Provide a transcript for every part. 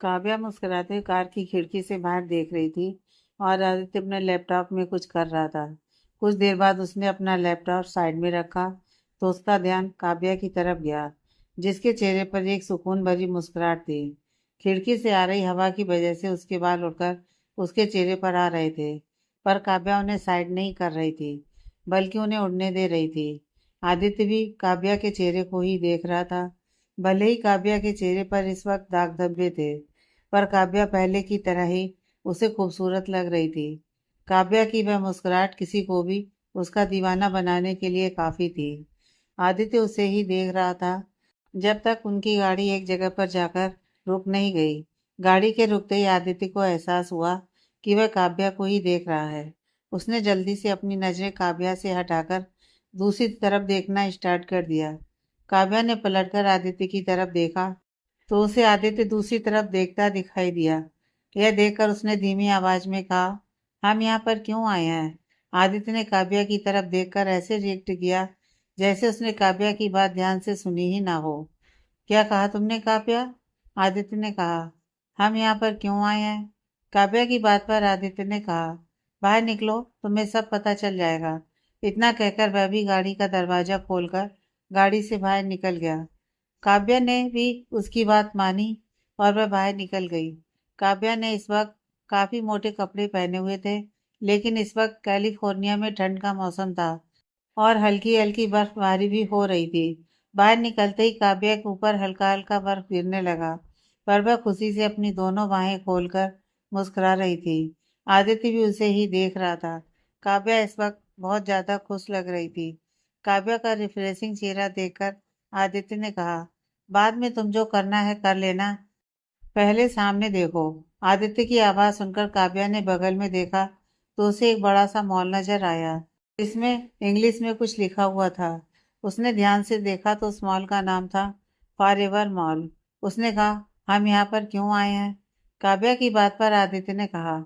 काव्या मुस्कुराते हुए कार की खिड़की से बाहर देख रही थी और आदित्य अपने लैपटॉप में कुछ कर रहा था। कुछ देर बाद उसने अपना लैपटॉप साइड में रखा तो उसका ध्यान काव्या की तरफ गया, जिसके चेहरे पर एक सुकून भरी मुस्कुराहट थी। खिड़की से आ रही हवा की वजह से उसके बाल उड़कर उसके चेहरे पर आ रहे थे, पर काव्या उन्हें साइड नहीं कर रही थी, बल्कि उन्हें उड़ने दे रही थी। आदित्य भी काव्या के चेहरे को ही देख रहा था। भले ही काव्या के चेहरे पर इस वक्त दाग धब्बे थे, पर काव्या पहले की तरह ही उसे खूबसूरत लग रही थी। काव्या की वह मुस्कुराहट किसी को भी उसका दीवाना बनाने के लिए काफी थी। आदित्य उसे ही देख रहा था जब तक उनकी गाड़ी एक जगह पर जाकर रुक नहीं गई। गाड़ी के रुकते ही आदित्य को एहसास हुआ कि वह काव्या को ही देख रहा है। उसने जल्दी से अपनी नजरें काव्या से हटाकर दूसरी तरफ देखना स्टार्ट कर दिया। काव्या ने पलटकर आदित्य की तरफ देखा तो उसे आदित्य दूसरी तरफ देखता दिखाई दिया। यह देखकर उसने धीमी आवाज में कहा, हम यहाँ पर क्यों आए हैं? आदित्य ने काव्या की तरफ देखकर ऐसे रिएक्ट किया जैसे उसने काव्या की बात ध्यान से सुनी ही ना हो। क्या कहा तुमने काव्या? आदित्य ने कहा। हम यहाँ पर क्यों आए हैं? काव्या की बात पर आदित्य ने कहा, बाहर निकलो, तुम्हें सब पता चल जाएगा। इतना कहकर वह भी गाड़ी का दरवाजा खोलकर गाड़ी से बाहर निकल गया। काव्या ने भी उसकी बात मानी और वह बाहर निकल गई। काव्या ने इस वक्त काफी मोटे कपड़े पहने हुए थे, लेकिन इस वक्त कैलिफोर्निया में ठंड का मौसम था और हल्की हल्की बर्फबारी भी हो रही थी। बाहर निकलते ही काव्या के ऊपर हल्का हल्का बर्फ गिरने लगा, पर वह खुशी से अपनी दोनों बाहें खोलकर मुस्कुरा रही थी। आदित्य भी उसे ही देख रहा था। काव्या इस वक्त बहुत ज्यादा खुश लग रही थी। काव्या का रिफ्रेशिंग चेहरा देखकर आदित्य ने कहा, बाद में तुम जो करना है कर लेना, पहले सामने देखो। आदित्य की आवाज सुनकर काव्या ने बगल में देखा तो उसे एक बड़ा सा मॉल नजर आया। इसमें इंग्लिश में कुछ लिखा हुआ था। उसने ध्यान से देखा तो उस मॉल का नाम था फॉरएवर मॉल। उसने कहा, हम यहाँ पर क्यों आए हैं? काव्या की बात पर आदित्य ने कहा,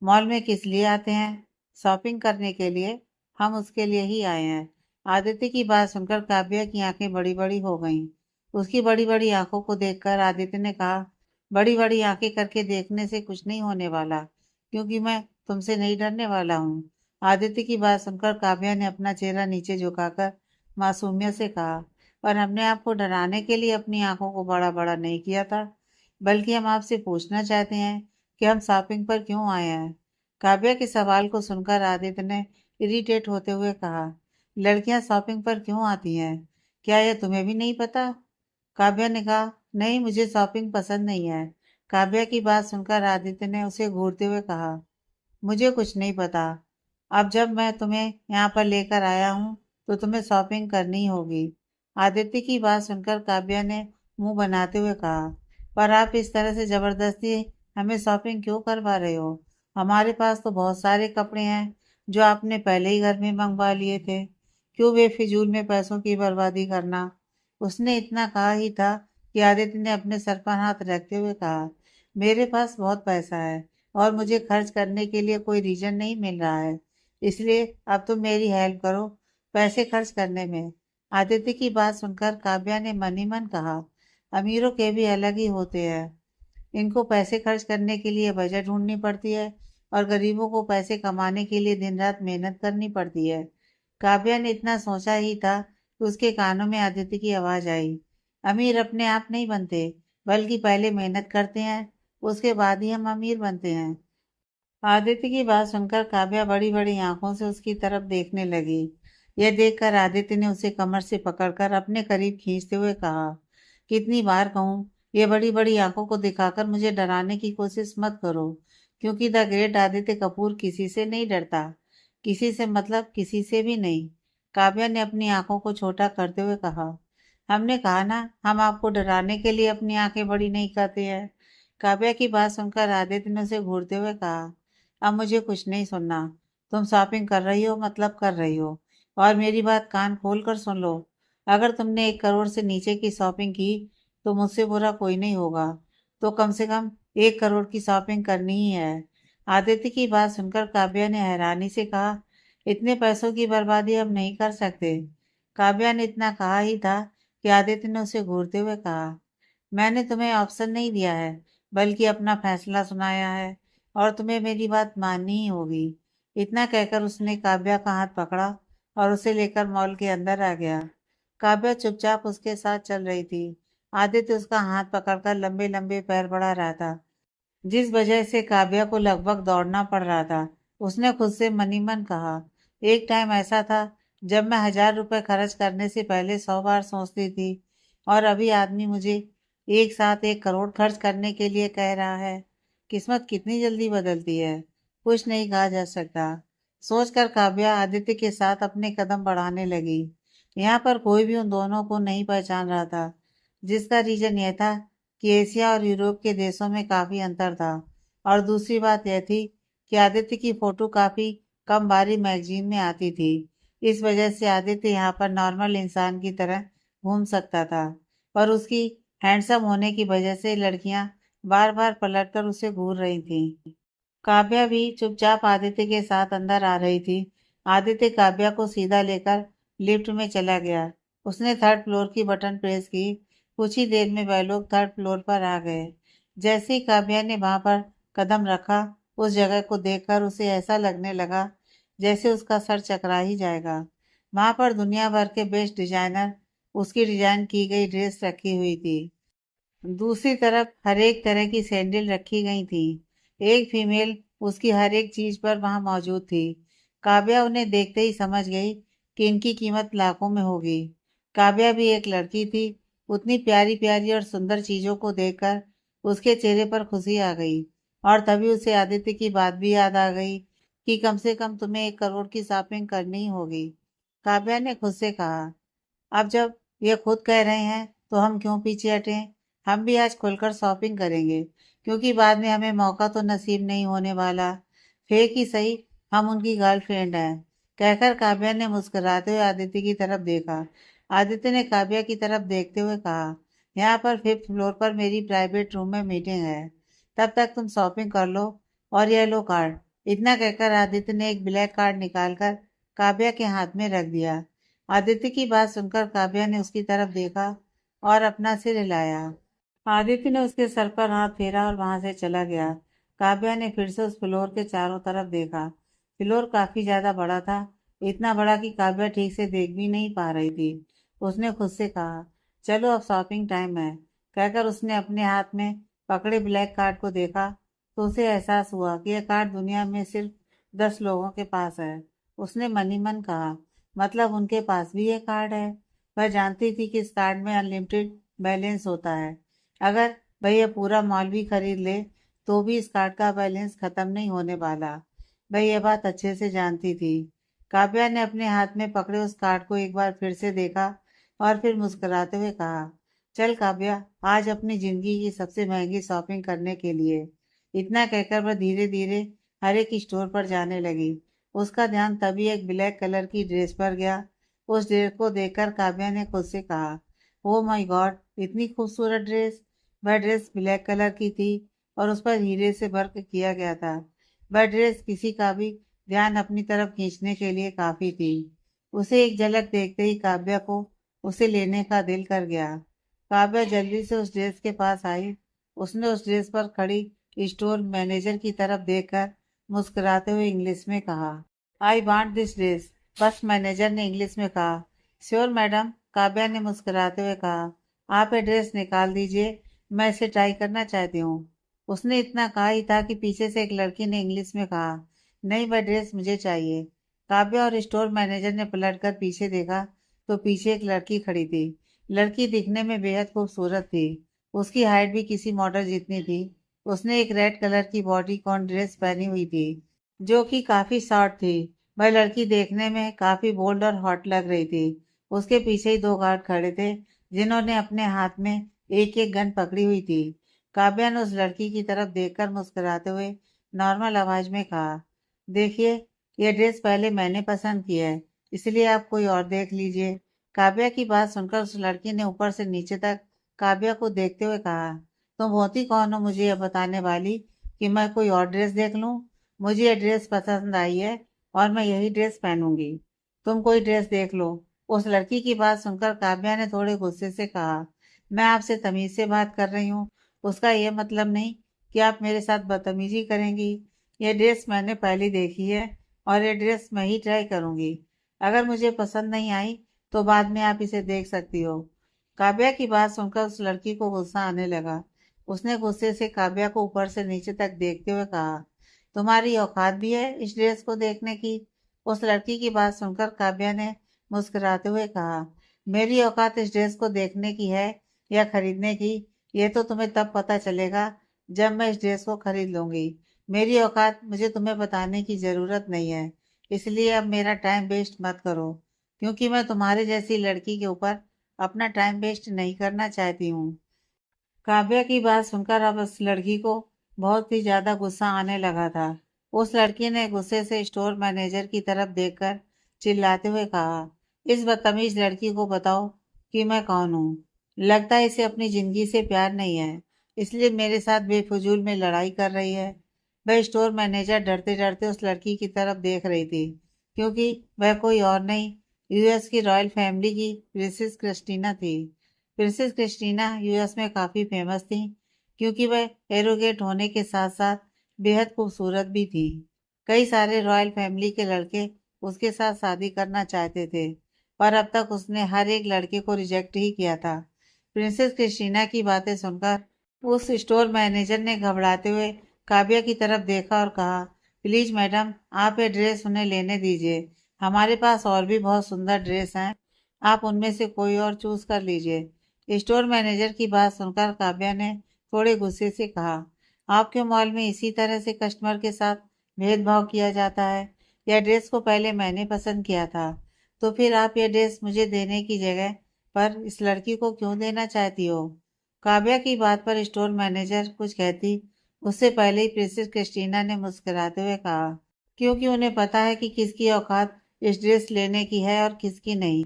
मॉल में किस लिए आते हैं? शॉपिंग करने के लिए। हम उसके लिए ही आए हैं। आदित्य की बात सुनकर काव्या की आंखें बड़ी बड़ी हो गईं। उसकी बड़ी बड़ी आंखों को देखकर आदित्य ने कहा, बड़ी बड़ी आंखें करके देखने से कुछ नहीं होने वाला, क्योंकि मैं तुमसे नहीं डरने वाला हूँ। आदित्य की बात सुनकर काव्या ने अपना चेहरा नीचे झुकाकर मासूमियत से कहा, और हमने आपको डराने के लिए अपनी आंखों को बड़ा बड़ा नहीं किया था, बल्कि हम आपसे पूछना चाहते हैं कि हम शॉपिंग पर क्यों आए हैं। काव्या के सवाल को सुनकर आदित्य ने इरिटेट होते हुए कहा, लड़कियां शॉपिंग पर क्यों आती हैं? क्या यह तुम्हें भी नहीं पता? काव्या ने कहा, नहीं, मुझे शॉपिंग पसंद नहीं है। काव्या की बात सुनकर आदित्य ने उसे घूरते हुए कहा, मुझे कुछ नहीं पता। अब जब मैं तुम्हें यहाँ पर लेकर आया हूँ तो तुम्हें शॉपिंग करनी ही होगी। आदित्य की बात सुनकर काव्या ने मुंह बनाते हुए कहा, पर आप इस तरह से जबरदस्ती हमें शॉपिंग क्यों करवा रहे हो? हमारे पास तो बहुत सारे कपड़े हैं जो आपने पहले ही घर में मंगवा लिए थे। क्यों बेफिजूल में पैसों की बर्बादी करना? उसने इतना कहा ही था कि आदित्य ने अपने सर पर हाथ रखते हुए कहा, मेरे पास बहुत पैसा है और मुझे खर्च करने के लिए कोई रीजन नहीं मिल रहा है, इसलिए अब तुम मेरी हेल्प करो पैसे खर्च करने में। आदित्य की बात सुनकर काव्या ने मन ही मन कहा, अमीरों के भी अलग ही होते हैं। इनको पैसे खर्च करने के लिए बजट ढूंढनी पड़ती है और गरीबों को पैसे कमाने के लिए दिन रात मेहनत करनी पड़ती है। काव्या ने इतना सोचा ही था कि उसके कानों में आदित्य की आवाज आई, अमीर अपने आप नहीं बनते, बल्कि पहले मेहनत करते हैं, उसके बाद ही हम अमीर बनते हैं। आदित्य की बात सुनकर काव्या बड़ी बड़ी आंखों से उसकी तरफ देखने लगी। यह देखकर आदित्य ने उसे कमर से पकड़कर अपने करीब खींचते हुए कहा, कितनी बार कहूँ, ये बड़ी बड़ी आंखों को दिखाकर मुझे डराने की कोशिश मत करो, क्योंकि द ग्रेट आदित्य कपूर किसी से नहीं डरता। किसी से मतलब किसी से भी नहीं। काव्या ने अपनी आंखों को छोटा करते हुए कहा, हमने कहा ना, हम आपको डराने के लिए अपनी आंखें बड़ी नहीं करते हैं। काव्या की बात सुनकर आदित्य ने उसे घूरते हुए कहा, अब मुझे कुछ नहीं सुनना। तुम शॉपिंग कर रही हो मतलब कर रही हो, और मेरी बात कान खोल कर सुन लो। अगर तुमने 1 करोड़ से नीचे की शॉपिंग की तो मुझसे बुरा कोई नहीं होगा, तो कम से कम 1 करोड़ की शॉपिंग करनी ही है। आदित्य की बात सुनकर काव्या ने हैरानी से कहा, इतने पैसों की बर्बादी हम नहीं कर सकते। काव्या ने इतना कहा ही था कि आदित्य ने उसे घूरते हुए कहा, मैंने तुम्हें ऑप्शन नहीं दिया है, बल्कि अपना फैसला सुनाया है और तुम्हें मेरी बात माननी ही होगी। इतना कहकर उसने काव्या का हाथ पकड़ा और उसे लेकर मॉल के अंदर आ गया। काव्या चुपचाप उसके साथ चल रही थी। आदित्य उसका हाथ पकड़कर लंबे लंबे पैर बढ़ा रहा था, जिस वजह से काव्या को लगभग दौड़ना पड़ रहा था। उसने खुद से मनी मन कहा, एक टाइम ऐसा था जब मैं 1,000 रुपए खर्च करने से पहले 100 बार सोचती थी, और अभी आदमी मुझे एक साथ 1 करोड़ खर्च करने के लिए कह रहा है। किस्मत कितनी जल्दी बदलती है, कुछ नहीं कहा जा सकता। सोचकर काव्या आदित्य के साथ अपने कदम बढ़ाने लगी। यहाँ पर कोई भी उन दोनों को नहीं पहचान रहा था, जिसका रीजन यह था कि एशिया और यूरोप के देशों में काफी अंतर था। और दूसरी बात यह थी कि आदित्य की फोटो काफी कम बारी मैगजीन में आती थी। इस वजह से आदित्य यहाँ पर नॉर्मल इंसान की तरह घूम सकता था, पर उसकी हैंडसम होने की वजह से लड़कियां बार बार पलटकर उसे घूर रही थीं। काव्या भी चुपचाप आदित्य के साथ अंदर आ रही थी। आदित्य काव्या को सीधा लेकर लिफ्ट में चला गया। उसने 3rd फ्लोर की बटन प्रेस की। कुछ ही देर में वह लोग 3rd फ्लोर पर आ गए। जैसे ही काव्या ने वहां पर कदम रखा, उस जगह को देखकर उसे ऐसा लगने लगा जैसे उसका सर चकरा ही जाएगा। वहां पर दुनिया भर के बेस्ट डिजाइनर उसकी डिजाइन की गई ड्रेस रखी हुई थी। दूसरी तरफ हर एक तरह की सैंडल रखी गई थी। एक फीमेल उसकी हर एक चीज पर वहां मौजूद थी। काव्या उन्हें देखते ही समझ गई कि इनकी कीमत लाखों में होगी। काव्या भी एक लड़की थी। उतनी प्यारी प्यारी और सुंदर चीजों को देखकर उसके चेहरे पर खुशी आ गई। और तभी उसे आदित्य की बात भी याद आ गई कि कम से कम तुम्हें 1 करोड़ की शॉपिंग करनी ही होगी। काव्या ने खुद से कहा, अब जब ये खुद कह रहे हैं तो हम क्यों पीछे हटें। हम भी आज खुलकर शॉपिंग करेंगे, क्योंकि बाद में हमें मौका तो नसीब नहीं होने वाला। फेक ही सही, हम उनकी गर्लफ्रेंड हैं। कहकर काव्या ने मुस्कुराते हुए आदित्य की तरफ देखा। आदित्य ने काव्या की तरफ देखते हुए कहा, यहाँ पर 5th फ्लोर पर मेरी प्राइवेट रूम में मीटिंग है, तब तक तुम शॉपिंग कर लो। और यह लो कार्ड। इतना कहकर आदित्य ने एक ब्लैक कार्ड निकालकर काव्या के हाथ में रख दिया। आदित्य की बात सुनकर काव्या ने उसकी तरफ देखा और अपना सिर हिलाया। आदित्य ने उसके सर पर हाथ फेरा और वहां से चला गया। काव्या ने फिर से उस फ्लोर के चारों तरफ देखा। फ्लोर काफी ज्यादा बड़ा था, इतना बड़ा कि काव्या ठीक से देख भी नहीं पा रही थी। उसने खुद से कहा, चलो अब शॉपिंग टाइम है। कहकर उसने अपने हाथ में पकड़े ब्लैक कार्ड को देखा तो उसे एहसास हुआ कि यह कार्ड दुनिया में सिर्फ 10 लोगों के पास है। उसने मन ही मन कहा, मतलब उनके पास भी ये कार्ड है। वह जानती थी कि इस कार्ड में अनलिमिटेड बैलेंस होता है। अगर वह ये पूरा मॉल भी खरीद ले तो भी इस कार्ड का बैलेंस खत्म नहीं होने वाला। वह यह बात अच्छे से जानती थी। काव्या ने अपने हाथ में पकड़े उस कार्ड को एक बार फिर से देखा और फिर मुस्कुराते हुए कहा, चल काव्या, आज अपनी जिंदगी की सबसे महंगी शॉपिंग करने के लिए। इतना कहकर वह धीरे धीरे हर एक स्टोर पर जाने लगी। उसका ध्यान तभी एक ब्लैक कलर की ड्रेस पर गया। उस ड्रेस को देखकर काव्या ने खुद से कहा, ओ माय गॉड, इतनी खूबसूरत ड्रेस। वह ड्रेस ब्लैक कलर की थी और उस पर हीरे से वर्क किया गया था। वह ड्रेस किसी का भी ध्यान अपनी तरफ खींचने के लिए काफी थी। उसे एक झलक देखते ही काव्या को उसे लेने का दिल कर गया। काव्या जल्दी से उस ड्रेस के पास आई। उसने उस ड्रेस पर खड़ी स्टोर मैनेजर की तरफ देखकर मुस्कुराते हुए इंग्लिश में कहा, आई वांट दिस ड्रेस। बस मैनेजर ने इंग्लिश में कहा, श्योर मैडम। काव्या ने मुस्कुराते हुए कहा, आप ये ड्रेस निकाल दीजिए, मैं इसे ट्राई करना चाहती हूँ। उसने इतना कहा ही था कि पीछे से एक लड़की ने इंग्लिश में कहा, नहीं, वह ड्रेस मुझे चाहिए। काव्या और स्टोर मैनेजर ने पलटकर पीछे देखा तो पीछे एक लड़की खड़ी थी। लड़की दिखने में बेहद खूबसूरत थी। उसकी हाइट भी किसी मॉडल जितनी थी। उसने एक रेड कलर की बॉडीकॉन ड्रेस पहनी हुई थी, जो कि काफी शॉर्ट थी। वह लड़की देखने में काफी बोल्ड और हॉट लग रही थी। उसके पीछे ही 2 गार्ड खड़े थे, जिन्होंने अपने हाथ में एक एक गन पकड़ी हुई थी। काव्या ने उस लड़की की तरफ देखकर मुस्कुराते हुए नॉर्मल आवाज में कहा, देखिए, यह ड्रेस पहले मैंने पसंद की है, इसलिए आप कोई और देख लीजिए। काव्या की बात सुनकर उस लड़की ने ऊपर से नीचे तक काव्या को देखते हुए कहा, तुम होती कौन हो मुझे यह बताने वाली कि मैं कोई और ड्रेस देख लूं। मुझे यह ड्रेस पसंद आई है और मैं यही ड्रेस पहनूंगी। तुम कोई ड्रेस देख लो। उस लड़की की बात सुनकर काव्या ने थोड़े गुस्से से कहा, मैं आपसे तमीज से बात कर रही हूँ। उसका यह मतलब नहीं कि आप मेरे साथ बदतमीजी करेंगी। यह ड्रेस मैंने पहले देखी है और यह ड्रेस मैं ही ट्राई करूंगी। अगर मुझे पसंद नहीं आई तो बाद में आप इसे देख सकती हो। काव्या की बात सुनकर उस लड़की को गुस्सा आने लगा। उसने गुस्से से काव्या को ऊपर से नीचे तक देखते हुए कहा, तुम्हारी औकात भी है इस ड्रेस को देखने की? उस लड़की की बात सुनकर काव्या ने मुस्कुराते हुए कहा, मेरी औकात इस ड्रेस को देखने की है या खरीदने की, ये तो तुम्हें तब पता चलेगा जब मैं इस ड्रेस को खरीद लूंगी। मेरी औकात मुझे तुम्हें बताने की ज़रूरत नहीं है, इसलिए अब मेरा टाइम वेस्ट मत करो, क्योंकि मैं तुम्हारे जैसी लड़की के ऊपर अपना टाइम वेस्ट नहीं करना चाहती हूँ। काव्या की बात सुनकर अब उस लड़की को बहुत ही ज्यादा गुस्सा आने लगा था। उस लड़की ने गुस्से से स्टोर मैनेजर की तरफ देखकर चिल्लाते हुए कहा, इस बदतमीज लड़की को बताओ कि मैं कौन हूँ। लगता है इसे अपनी जिंदगी से प्यार नहीं है, इसलिए मेरे साथ बेफजूल में लड़ाई कर रही है। वह स्टोर मैनेजर डरते डरते उस लड़की की तरफ देख रही थी, क्योंकि वह कोई और नहीं, यूएस की रॉयल फैमिली की प्रिंसेस क्रिस्टीना थी। प्रिंसेस क्रिस्टीना यूएस में काफ़ी फेमस थी, क्योंकि वह एरोगेट होने के साथ साथ बेहद खूबसूरत भी थी। कई सारे रॉयल फैमिली के लड़के उसके साथ शादी करना चाहते थे, पर अब तक उसने हर एक लड़के को रिजेक्ट ही किया था। प्रिंसेस क्रिस्टीना की बातें सुनकर उस स्टोर मैनेजर ने घबराते हुए काव्या की तरफ देखा और कहा, प्लीज मैडम, आप ये ड्रेस उन्हें लेने दीजिए। हमारे पास और भी बहुत सुंदर ड्रेस हैं, आप उनमें से कोई और चूज कर लीजिए। स्टोर मैनेजर की बात सुनकर काव्या ने थोड़े गुस्से से कहा, आपके मॉल में इसी तरह से कस्टमर के साथ भेदभाव किया जाता है? यह ड्रेस को पहले मैंने पसंद किया था, तो फिर आप यह ड्रेस मुझे देने की जगह पर इस लड़की को क्यों देना चाहती हो? काव्या की बात पर स्टोर मैनेजर कुछ कहती उससे पहले ही प्रिंसेस क्रिस्टीना ने मुस्कुराते हुए कहा, क्योंकि उन्हें पता है कि किसकी औकात इस ड्रेस लेने की है और किसकी नहीं।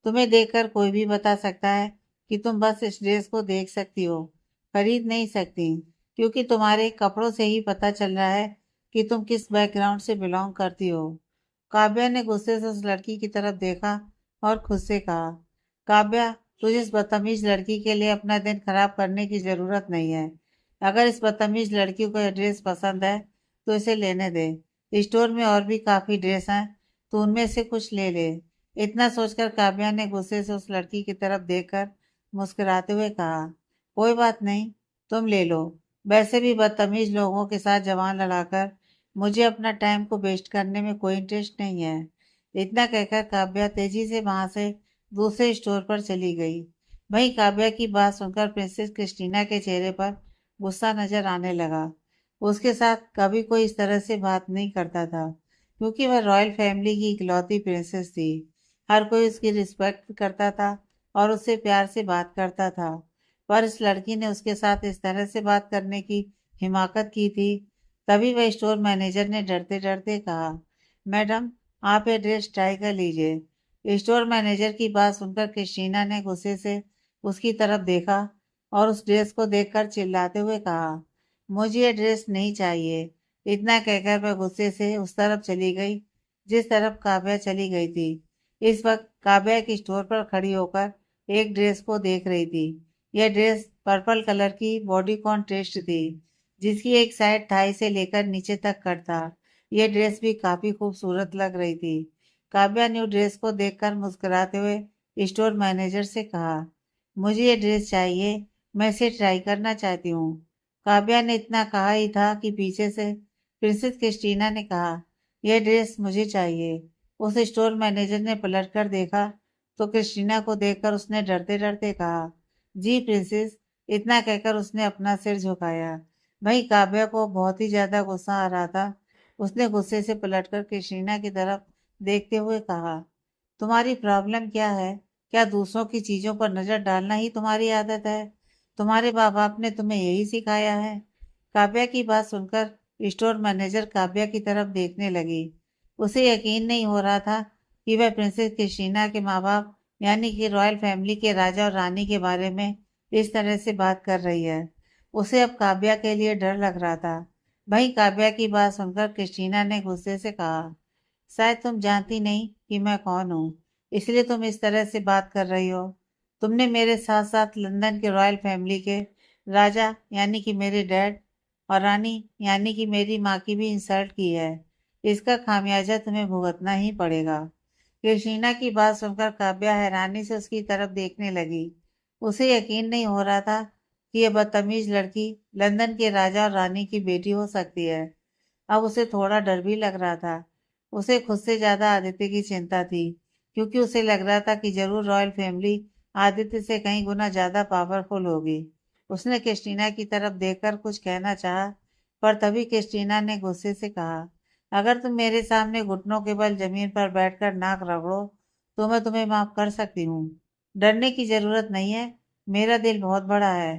तुम्हें देखकर कोई भी बता सकता है कि तुम बस इस ड्रेस को देख सकती हो, खरीद नहीं सकती, क्योंकि तुम्हारे कपड़ों से ही पता चल रहा है कि तुम किस बैकग्राउंड से बिलोंग करती हो। काव्या ने गुस्से से उस लड़की की तरफ देखा और खुद से कहा, काव्या, तुझे इस बदतमीज लड़की के लिए अपना दिन खराब करने की जरूरत नहीं है। अगर इस बदतमीज लड़की को यह ड्रेस पसंद है तो इसे लेने दे। स्टोर में और भी काफी ड्रेस हैं, तो उनमें से कुछ ले ले। इतना सोचकर काव्या ने गुस्से से उस लड़की की तरफ देखकर मुस्कुराते हुए कहा, कोई बात नहीं, तुम ले लो। वैसे भी बदतमीज लोगों के साथ जवान लड़ाकर मुझे अपना टाइम को वेस्ट करने में कोई इंटरेस्ट नहीं है। इतना कहकर काव्या तेजी से वहां से दूसरे स्टोर पर चली गई। वहीं काव्या की बात सुनकर प्रिंसेस क्रिस्टीना के चेहरे पर गुस्सा नजर आने लगा। उसके साथ कभी कोई इस तरह से बात नहीं करता था, क्योंकि वह रॉयल फैमिली की इकलौती प्रिंसेस थी। हर कोई उसकी रिस्पेक्ट करता था और उससे प्यार से बात करता था, पर इस लड़की ने उसके साथ इस तरह से बात करने की हिमाकत की थी। तभी वह स्टोर मैनेजर ने डरते डरते कहा, मैडम, आप ये ड्रेस ट्राई कर लीजिए। स्टोर मैनेजर की बात सुनकर क्रिस्टीना ने गुस्से से उसकी तरफ देखा और उस ड्रेस को देखकर चिल्लाते हुए कहा, मुझे ये ड्रेस नहीं चाहिए। इतना कहकर वह गुस्से से उस तरफ चली गई जिस तरफ काव्या चली गई थी। इस वक्त काव्या एक स्टोर पर खड़ी होकर एक ड्रेस को देख रही थी। यह ड्रेस पर्पल कलर की बॉडी कॉन्ट्रास्ट थी, जिसकी एक साइड थाई से लेकर नीचे तक कट था। यह ड्रेस भी काफी खूबसूरत लग रही थी। काव्या ने ड्रेस को देखकर मुस्कुराते हुए स्टोर मैनेजर से कहा, मुझे ये ड्रेस चाहिए, मैं इसे ट्राई करना चाहती हूँ। काव्या ने इतना कहा ही था कि पीछे से प्रिंसेस क्रिस्टीना ने कहा, यह ड्रेस मुझे चाहिए। उस स्टोर मैनेजर ने पलट कर देखा तो क्रिस्टीना को देखकर उसने डरते डरते कहा, जी प्रिंसेस। इतना कहकर उसने अपना सिर झुकाया। वहीं काव्या को बहुत ही ज्यादा गुस्सा आ रहा था। उसने गुस्से से पलटकर क्रिस्टीना की तरफ देखते हुए कहा, तुम्हारी प्रॉब्लम क्या है? क्या दूसरों की चीजों पर नजर डालना ही तुम्हारी आदत है? तुम्हारे माँ बाप ने तुम्हें यही सिखाया है? काव्या की बात सुनकर स्टोर मैनेजर काव्या की तरफ देखने लगी। उसे यकीन नहीं हो रहा था कि वह प्रिंसेस क्रिस्टीना के माँ बाप यानी कि रॉयल फैमिली के राजा और रानी के बारे में इस तरह से बात कर रही है। उसे अब काव्या के लिए डर लग रहा था। वहीं काव्या की बात सुनकर क्रिस्टीना ने गुस्से से कहा, शायद तुम जानती नहीं कि मैं कौन हूँ, इसलिए तुम इस तरह से बात कर रही हो। तुमने मेरे साथ साथ लंदन के रॉयल फैमिली के राजा यानी कि मेरे डैड और रानी यानी कि मेरी माँ की भी इंसल्ट की है। इसका खामियाजा तुम्हें भुगतना ही पड़ेगा। कृष्णा की बात सुनकर काव्या हैरानी से उसकी तरफ देखने लगी। उसे यकीन नहीं हो रहा था कि यह बदतमीज लड़की लंदन के राजा और रानी की बेटी हो सकती है। अब उसे थोड़ा डर भी लग रहा था। उसे खुद से ज्यादा आदित्य की चिंता थी, क्योंकि उसे लग रहा था कि जरूर रॉयल फैमिली आदित्य से कहीं गुना ज्यादा पावरफुल होगी। उसने क्रिस्टीना की तरफ देखकर कुछ कहना चाहा, पर तभी क्रिस्टीना ने गुस्से से कहा, अगर तुम मेरे सामने घुटनों के बल जमीन पर बैठकर नाक रगड़ो तो मैं तुम्हें माफ कर सकती हूँ। डरने की जरूरत नहीं है, मेरा दिल बहुत बड़ा है।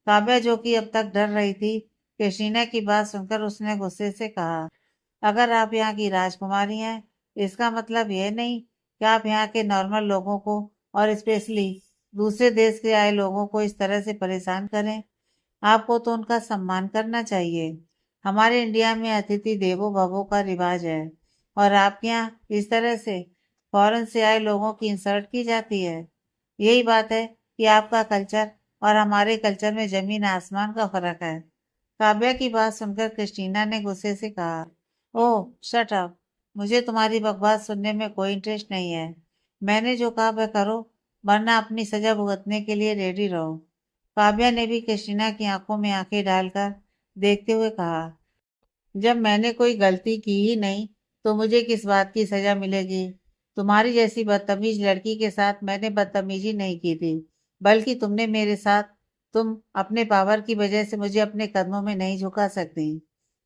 काव्या, जो कि अब तक डर रही थी, क्रिस्टीना की बात सुनकर उसने गुस्से से कहा, अगर आप यहाँ की राजकुमारी हैं, इसका मतलब यह नहीं कि आप यहाँ के नॉर्मल लोगों को और स्पेशली दूसरे देश से आए लोगों को इस तरह से परेशान करें। आपको तो उनका सम्मान करना चाहिए। हमारे इंडिया में अतिथि देवो भवो का रिवाज है, और आपके यहाँ इस तरह से फॉरेन से आए लोगों की इंसल्ट की जाती है। यही बात है कि आपका कल्चर और हमारे कल्चर में जमीन आसमान का फर्क है। काव्या की बात सुनकर क्रिस्टीना ने गुस्से से कहा, ओह शट अप, मुझे तुम्हारी बकवास सुनने में कोई इंटरेस्ट नहीं है। मैंने जो कहा वह करो, वरना अपनी सजा भुगतने के लिए रेडी रहो। काव्या ने भी क्रिस्टीना की आंखों में आंखें डालकर देखते हुए कहा, जब मैंने कोई गलती की ही नहीं तो मुझे किस बात की सजा मिलेगी। तुम्हारी जैसी बदतमीज लड़की के साथ मैंने बदतमीजी नहीं की थी, बल्कि तुमने मेरे साथ। तुम अपने पावर की वजह से मुझे अपने कदमों में नहीं झुका सकती।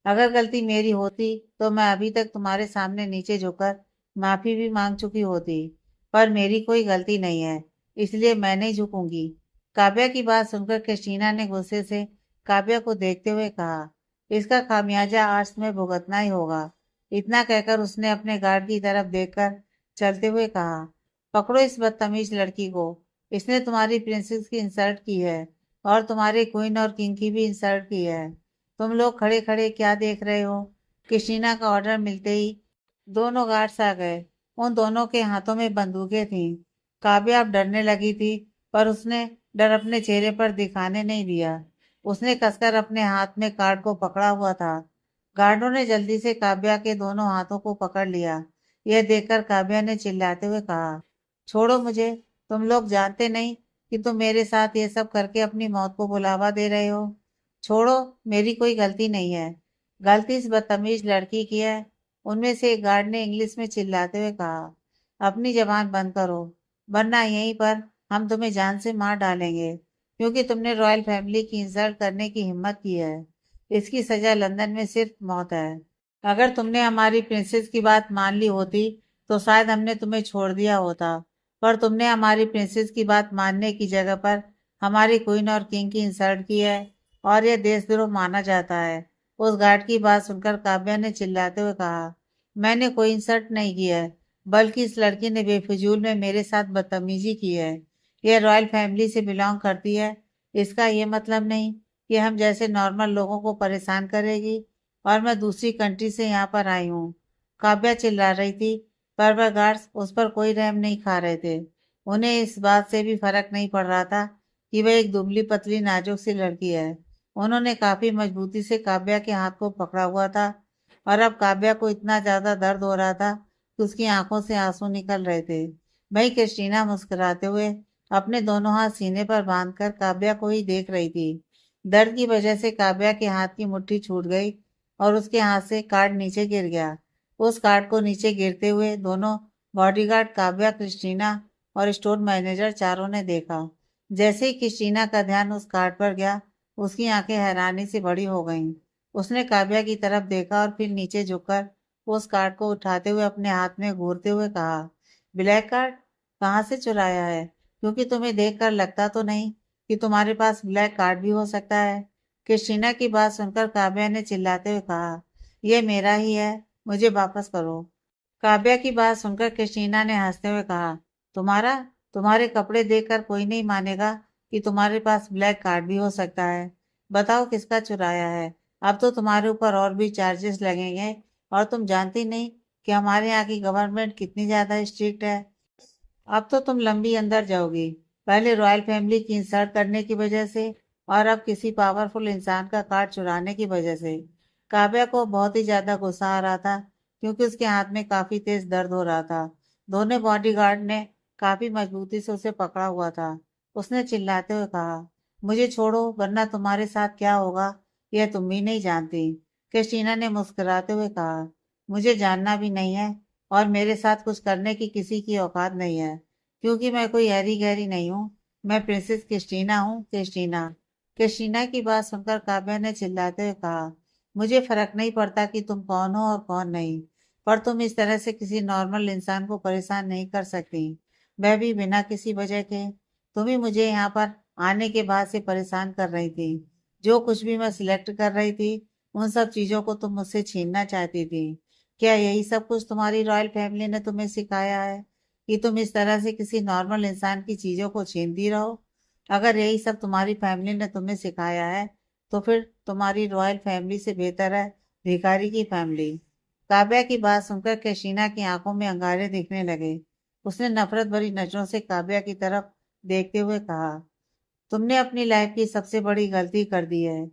अगर गलती मेरी होती तो मैं अभी तक तुम्हारे सामने नीचे झुककर माफी भी मांग चुकी होती, पर मेरी कोई गलती नहीं है, इसलिए मैं नहीं झुकूंगी। काव्या की बात सुनकर क्रिस्टीना ने गुस्से से काव्या को देखते हुए कहा, इसका खामियाजा आज तुम्हें भुगतना ही होगा। इतना कहकर उसने अपने गार्ड की तरफ देखकर चलते हुए कहा, पकड़ो इस बदतमीज लड़की को। इसने तुम्हारी प्रिंसेस की इंसल्ट की है और तुम्हारे क्वीन और किंग की भी इंसल्ट की है। तुम लोग खड़े खड़े क्या देख रहे हो? क्रिस्टीना का ऑर्डर मिलते ही दोनों गार्ड्स आ गए। उन दोनों के हाथों में बंदूकें थीं। काव्या अब डरने लगी थी, पर उसने डर अपने चेहरे पर दिखाने नहीं दिया। उसने कसकर अपने हाथ में कार्ड को पकड़ा हुआ था। गार्डों ने जल्दी से काव्या के दोनों हाथों को पकड़ लिया। यह देखकर काव्या ने चिल्लाते हुए कहा, छोड़ो मुझे। तुम लोग जानते नहीं कि तुम मेरे साथ ये सब करके अपनी मौत को बुलावा दे रहे हो। छोड़ो, मेरी कोई गलती नहीं है। गलती इस बदतमीज लड़की की है। उनमें से एक गार्ड ने इंग्लिश में चिल्लाते हुए कहा, अपनी जबान बंद करो, वरना यहीं पर हम तुम्हें जान से मार डालेंगे, क्योंकि तुमने रॉयल फैमिली की इंसल्ट करने की हिम्मत की है। इसकी सजा लंदन में सिर्फ मौत है। अगर तुमने हमारी प्रिंसेस की बात मान ली होती तो शायद हमने तुम्हें छोड़ दिया होता, पर तुमने हमारी प्रिंसेस की बात मानने की जगह पर हमारी क्वीन और किंग की इंसल्ट की है, और यह देशद्रोह माना जाता है। उस गार्ड की बात सुनकर काव्या ने चिल्लाते हुए कहा, मैंने कोई इंसल्ट नहीं की है, बल्कि इस लड़की ने बेफिजूल में मेरे साथ बदतमीजी की है। यह रॉयल फैमिली से बिलोंग करती है। इसका ये मतलब नहीं कि हम जैसे नॉर्मल लोगों को परेशान करेगी, और मैं दूसरी कंट्री से यहाँ पर आई हूँ। काव्या चिल्ला रही थी, पर वह गार्ड्स उस पर कोई रहम नहीं खा रहे थे। उन्हें इस बात से भी फर्क नहीं पड़ रहा था कि वह एक दुबली पतली नाजुक सी लड़की है। उन्होंने काफी मजबूती से काव्या के हाथ को पकड़ा हुआ था, और अब काव्या को इतना ज्यादा दर्द हो रहा था कि उसकी आंखों से आंसू निकल रहे थे। वही क्रिस्टीना मुस्कुराते हुए अपने दोनों हाथ सीने पर बांधकर काव्या को ही देख रही थी। दर्द की वजह से काव्या के हाथ की मुट्ठी छूट गई और उसके हाथ से कार्ड नीचे गिर गया। उस कार्ड को नीचे गिरते हुए दोनों बॉडीगार्ड, काव्या, क्रिस्टीना और स्टोर मैनेजर चारों ने देखा। जैसे ही क्रिस्टीना का ध्यान उस कार्ड पर गया, उसकी आंखें हैरानी से बड़ी हो गईं। उसने काव्या की तरफ देखा और फिर नीचे झुककर उस कार्ड को उठाते हुए अपने हाथ में घूरते हुए कहा, ब्लैक कार्ड कहाँ से चुराया है? क्योंकि तुम्हें देखकर लगता तो नहीं कि तुम्हारे पास ब्लैक कार्ड भी हो सकता है। क्रिस्टीना की बात सुनकर काव्या ने चिल्लाते हुए कहा, यह मेरा ही है, मुझे वापस करो। काव्या की बात सुनकर क्रिस्टीना ने हंसते हुए कहा, तुम्हारा? तुम्हारे कपड़े देखकर कोई नहीं मानेगा कि तुम्हारे पास ब्लैक कार्ड भी हो सकता है। बताओ किसका चुराया है? अब तो तुम्हारे ऊपर और भी चार्जेस लगेंगे, और तुम जानती नहीं कि हमारे यहाँ की गवर्नमेंट कितनी ज्यादा स्ट्रिक्ट है। अब तो तुम लंबी अंदर जाओगी, पहले रॉयल फैमिली की इंसल्ट करने की वजह से, और अब किसी पावरफुल इंसान का कार्ड चुराने की वजह से। काव्या को बहुत ही ज्यादा गुस्सा आ रहा था, क्योंकि उसके हाथ में काफी तेज दर्द हो रहा था। दोनों बॉडीगार्ड ने काफी मजबूती से उसे पकड़ा हुआ था। उसने चिल्लाते हुए कहा, मुझे छोड़ो वरना तुम्हारे साथ क्या होगा यह तुम भी नहीं जानती। क्रिस्टीना ने मुस्कुराते हुए कहा, मुझे जानना भी नहीं है, और मेरे साथ कुछ करने की किसी की औकात नहीं है, क्योंकि मैं कोई हैरी गैरी नहीं हूँ। मैं प्रिंसेस क्रिस्टीना हूँ, क्रिस्टीना। क्रिस्टीना की बात सुनकर काव्या ने चिल्लाते हुए कहा, मुझे फर्क नहीं पड़ता कि तुम कौन हो और कौन नहीं, पर तुम इस तरह से किसी नॉर्मल इंसान को परेशान नहीं कर सकती, वह भी बिना किसी वजह के। तुम ही मुझे यहाँ पर आने के बाद से परेशान कर रही थी। जो कुछ भी मैं सिलेक्ट कर रही थी, उन सब चीजों को तुम मुझसे छीनना चाहती थी। क्या यही सब कुछ तुम्हारी रॉयल फैमिली ने तुम्हें सिखाया है, कि तुम इस तरह से किसी नॉर्मल इंसान की चीजों को छीनती रहो? अगर यही सब तुम्हारी फैमिली ने तुम्हें सिखाया है, तो फिर तुम्हारी रॉयल फैमिली से बेहतर है भिखारी की फैमिली। काव्या की बात सुनकर कैशीना की आंखों में अंगारे दिखने लगे। उसने नफरत भरी नजरों से काव्या की तरफ देखते हुए कहा, तुमने अपनी लाइफ की सबसे बड़ी गलती कर दी है।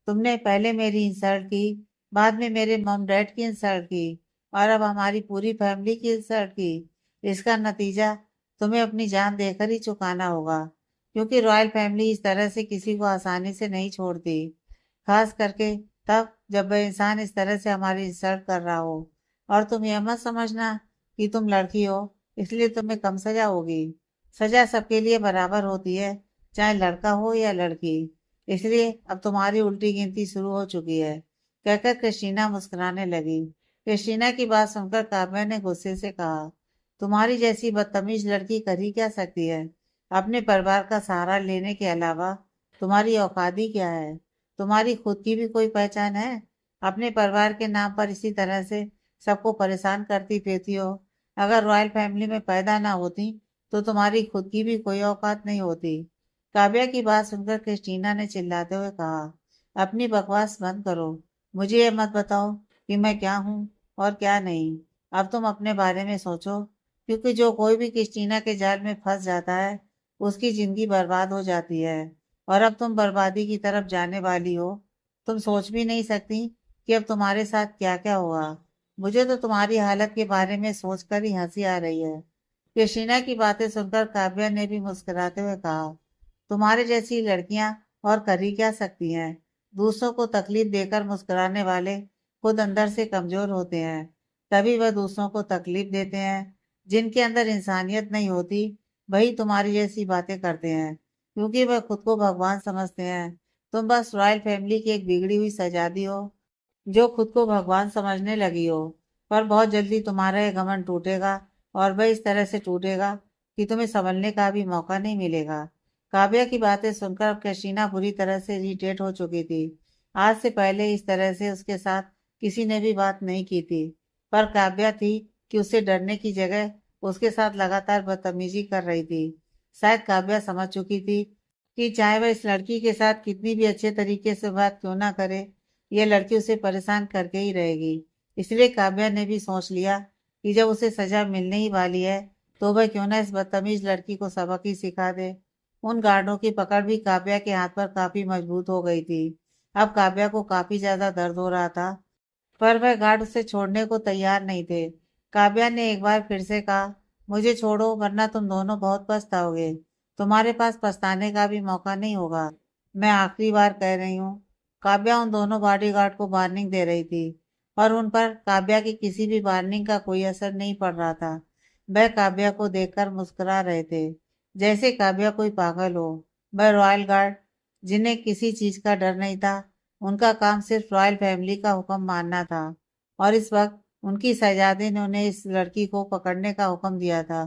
तुमने पहले मेरी इंसल्ट की, बाद में मेरे मॉम डैड की इंसल्ट की, और अब हमारी पूरी फैमिली की इंसल्ट की। इसका नतीजा तुम्हें अपनी जान देकर ही चुकाना होगा, क्योंकि रॉयल फैमिली इस तरह से किसी को आसानी से नहीं छोड़ती, खास करके तब जब वह इंसान इस तरह से हमारी इंसल्ट कर रहा हो। और तुम यह मत समझना कि तुम लड़की हो इसलिए तुम्हें कम सजा होगी। सजा सबके लिए बराबर होती है, चाहे लड़का हो या लड़की। इसलिए अब तुम्हारी उल्टी गिनती शुरू हो चुकी है, कहकर क्रिस्टीना मुस्कुराने लगी। क्रिस्टीना की बात सुनकर काव्या ने गुस्से से कहा, तुम्हारी जैसी बदतमीज लड़की कर ही क्या सकती है? अपने परिवार का सहारा लेने के अलावा तुम्हारी औकात ही क्या है? तुम्हारी खुद की भी कोई पहचान है? अपने परिवार के नाम पर इसी तरह से सबको परेशान करती फिरती हो। अगर रॉयल फैमिली में पैदा ना होती तो तुम्हारी खुद की भी कोई औकात नहीं होती। काव्या की बात सुनकर क्रिस्टीना ने चिल्लाते हुए कहा, अपनी बकवास बंद करो। मुझे ये मत बताओ कि मैं क्या हूँ और क्या नहीं। अब तुम अपने बारे में सोचो, क्योंकि जो कोई भी क्रिस्टीना के जाल में फंस जाता है, उसकी जिंदगी बर्बाद हो जाती है। और अब तुम बर्बादी की तरफ जाने वाली हो। तुम सोच भी नहीं सकती कि अब तुम्हारे साथ क्या क्या होगा। मुझे तो तुम्हारी हालत के बारे में सोचकर ही हंसी आ रही है। कृष्णा की बातें सुनकर काव्या ने भी मुस्कुराते हुए कहा, तुम्हारे जैसी लड़कियां और कर ही क्या सकती हैं? दूसरों को तकलीफ देकर मुस्कुराने वाले खुद अंदर से कमजोर होते हैं, तभी वह दूसरों को तकलीफ देते हैं। जिनके अंदर इंसानियत नहीं होती, वही तुम्हारी जैसी बातें करते हैं, क्योंकि वह खुद को भगवान समझते हैं। तुम बस रॉयल फैमिली की एक बिगड़ी हुई सजादी हो, जो खुद को भगवान समझने लगी हो। पर बहुत जल्दी तुम्हारा यह घमंड टूटेगा, और वह इस तरह से टूटेगा कि तुम्हें संभलने का भी मौका नहीं मिलेगा। काव्या की बातें सुनकर अब कैशीना बुरी तरह से इरिटेट हो चुकी थी। आज से पहले इस तरह से उसके साथ किसी ने भी बात नहीं की थी, पर काव्या थी कि उससे डरने की जगह उसके साथ लगातार बदतमीजी कर रही थी। शायद काव्या समझ चुकी थी कि चाहे वह इस लड़की के साथ कितनी भी अच्छे तरीके से बात क्यों ना करे, यह लड़की उसे परेशान करके ही रहेगी। इसलिए काव्या ने भी सोच लिया कि जब उसे सजा मिलने ही वाली है, तो वह क्यों ना इस बदतमीज लड़की को सबक ही सिखा दे। उन गार्डों की पकड़ भी काव्या के हाथ पर काफी मजबूत हो गई थी। अब काव्या को काफी ज्यादा दर्द हो रहा था, पर वह गार्ड उसे छोड़ने को तैयार नहीं थे। काव्या ने एक बार फिर से कहा, मुझे छोड़ो वरना तुम दोनों बहुत पछताओगे। तुम्हारे पास पछताने का भी मौका नहीं होगा। मैं आखिरी बार कह रही हूँ। काव्या उन दोनों बॉडीगार्ड को वार्निंग दे रही थी, और उन पर काव्या की किसी भी वार्निंग का कोई असर नहीं पड़ रहा था। वह काव्या को देखकर मुस्कुरा रहे थे, जैसे काव्या कोई पागल हो। वह रॉयल गार्ड, जिन्हें किसी चीज का डर नहीं था, उनका काम सिर्फ रॉयल फैमिली का हुक्म मानना था। और इस वक्त उनकी शहजादी ने उन्हें इस लड़की को पकड़ने का हुक्म दिया था,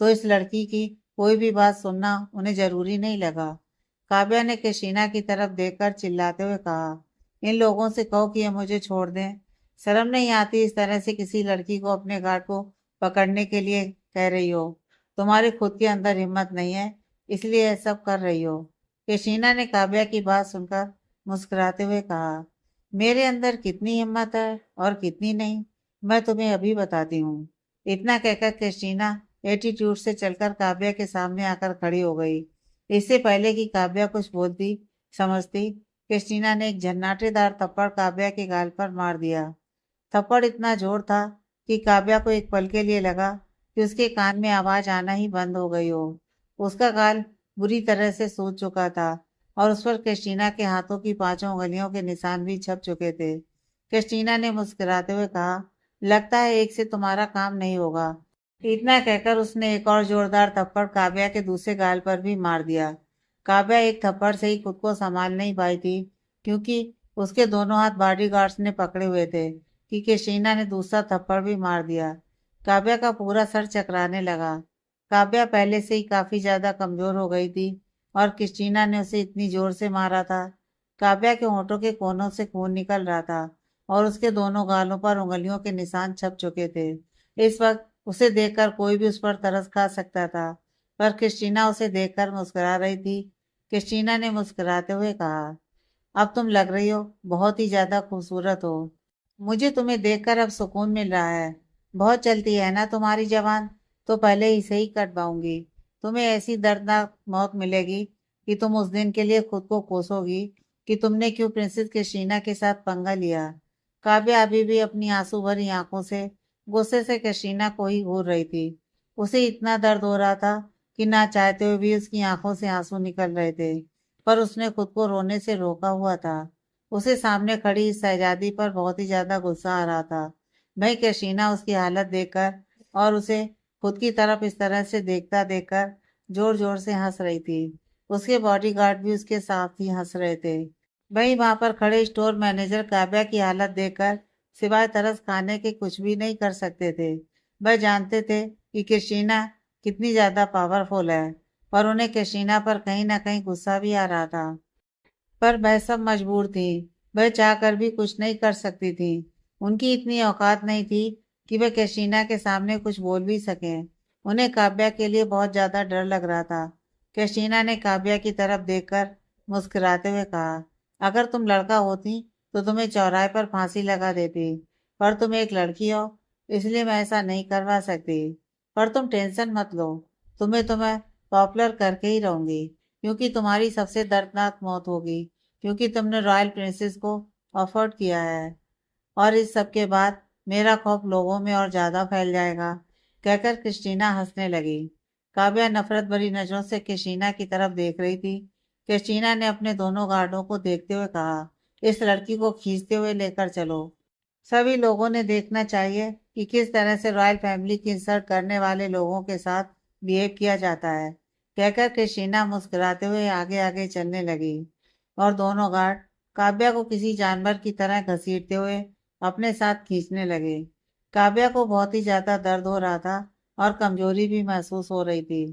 तो इस लड़की की कोई भी बात सुनना उन्हें जरूरी नहीं लगा। काव्या ने कैशीना की तरफ देखकर चिल्लाते हुए कहा, इन लोगों से कहो कि ये मुझे छोड़ दें। शर्म नहीं आती इस तरह से किसी लड़की को अपने गार्ड को पकड़ने के लिए कह रही हो? तुम्हारे खुद के अंदर हिम्मत नहीं है, इसलिए ये सब कर रही हो। कैशीना ने काव्या की बात सुनकर मुस्कुराते हुए कहा, मेरे अंदर कितनी हिम्मत है और कितनी नहीं, मैं तुम्हें अभी बताती हूँ। इतना कहकर क्रिस्टीना एटीट्यूड से चलकर काव्या के सामने आकर खड़ी हो गई। इससे पहले कि काव्या कुछ बोलती, समझती, क्रिस्टीना ने एक झन्नाटेदार थप्पड़ काव्या के गाल पर मार दिया। थप्पड़ इतना जोर था कि काव्या को एक पल के लिए लगा कि उसके कान में आवाज आना ही बंद हो गई हो। उसका गाल बुरी तरह से सूज चुका था और उस पर क्रिस्टीना के हाथों की पांचों उंगलियों के निशान भी छप चुके थे। क्रिस्टीना ने मुस्कुराते हुए कहा, लगता है एक से तुम्हारा काम नहीं होगा। इतना कहकर उसने एक और जोरदार थप्पड़ काव्या के दूसरे गाल पर भी मार दिया। काव्या एक थप्पड़ से ही खुद को संभाल नहीं पाई थी, क्योंकि उसके दोनों हाथ बॉडीगार्ड्स ने पकड़े हुए थे कि क्रिस्टीना ने दूसरा थप्पड़ भी मार दिया। काव्या का पूरा सर चकराने लगा। काव्या पहले से ही काफी ज्यादा कमजोर हो गई थी और क्रिस्टीना ने उसे इतनी जोर से मारा था। काव्या के होठों के कोनों से खून निकल रहा था और उसके दोनों गालों पर उंगलियों के निशान छप चुके थे। इस वक्त उसे देखकर कोई भी उस पर तरस खा सकता था, पर क्रिस्टीना उसे देखकर मुस्कुरा रही थी। क्रिस्टीना ने मुस्कुराते हुए कहा, अब तुम लग रही हो बहुत ही ज्यादा खूबसूरत हो। मुझे तुम्हें देखकर अब सुकून मिल रहा है। बहुत चलती है ना तुम्हारी जबान, तो पहले ही से ही कट पाऊंगी। तुम्हें ऐसी दर्दनाक मौत मिलेगी कि तुम उस दिन के लिए खुद को कोसोगी कि तुमने क्यों प्रिंसेस क्रिस्टीना के साथ पंगा लिया। काव्या अभी भी अपनी आंसू भरी आंखों से गुस्से से क्रिस्टीना को ही घूर रही थी। उसे इतना दर्द हो रहा था कि ना चाहते हुए भी उसकी आंखों से आंसू निकल रहे थे, पर उसने खुद को रोने से रोका हुआ था। उसे सामने खड़ी इस शहजादी पर बहुत ही ज्यादा गुस्सा आ रहा था। भाई कैशीना उसकी हालत देखकर और उसे खुद की तरफ इस तरह से देखता देखकर जोर जोर से हंस रही थी। उसके बॉडीगार्ड भी उसके साथ ही हंस रहे थे। वहीं वहां पर खड़े स्टोर मैनेजर काव्या की हालत देखकर सिवाय तरस खाने के कुछ भी नहीं कर सकते थे। वह जानते थे कि क्रिस्टीना कितनी ज्यादा पावरफुल है, पर उन्हें क्रिस्टीना पर कहीं ना कहीं गुस्सा भी आ रहा था। पर वह सब मजबूर थी। वह चाहकर भी कुछ नहीं कर सकती थी। उनकी इतनी औकात नहीं थी कि वह कैटरीना के सामने कुछ बोल भी सकें। उन्हें काव्या के लिए बहुत ज्यादा डर लग रहा था। कैटरीना ने काव्या की तरफ देखकर मुस्कुराते हुए कहा, अगर तुम लड़का होती तो तुम्हें चौराहे पर फांसी लगा देती, पर तुम एक लड़की हो, इसलिए मैं ऐसा नहीं करवा सकती। पर तुम टेंशन मत लो, तुम्हें पॉपुलर करके ही रहूंगी, क्योंकि तुम्हारी सबसे दर्दनाक मौत होगी, क्योंकि तुमने रॉयल प्रिंसेस को अफोर्ड किया है। और इस सब के बाद मेरा खौफ लोगों में और ज्यादा फैल जाएगा, कहकर क्रिस्टीना हंसने लगी। काव्या नफरत भरी नजरों से क्रिस्टीना की तरफ देख रही थी। क्रिस्टीना ने अपने दोनों गार्डों को देखते हुए कहा, इस लड़की को खींचते हुए लेकर चलो। सभी लोगों ने देखना चाहिए कि किस तरह से रॉयल फैमिली की इंसल्ट करने वाले लोगों के साथ बिहेव किया जाता है, कहकर क्रिस्टीना मुस्कुराते हुए आगे आगे चलने लगी और दोनों गार्ड काव्या को किसी जानवर की तरह घसीटते हुए अपने साथ खींचने लगे। काव्या को बहुत ही ज्यादा दर्द हो रहा था और कमजोरी भी महसूस हो रही थी,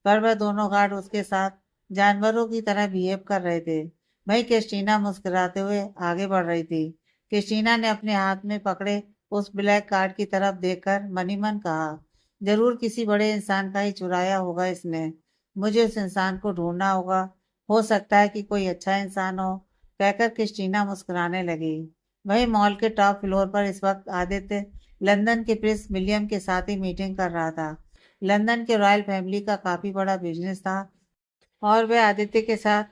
पर वह दोनों गार्ड उसके साथ जानवरों की तरह बिहेव कर रहे थे। वहीं क्रिस्टीना मुस्कुराते हुए आगे बढ़ रही थी। क्रिस्टीना ने अपने हाथ में पकड़े उस ब्लैक कार्ड की तरफ देखकर मनी मन कहा, जरूर किसी बड़े इंसान का ही चुराया होगा इसने। मुझे उस इंसान को ढूंढना होगा, हो सकता है कि कोई अच्छा इंसान हो, कहकर क्रिस्टीना मुस्कुराने लगी। वहीं मॉल के टॉप फ्लोर पर इस वक्त आदित्य लंदन के प्रिंस विलियम के साथ ही मीटिंग कर रहा था। लंदन के रॉयल फैमिली का काफी बड़ा बिजनेस था और वे आदित्य के साथ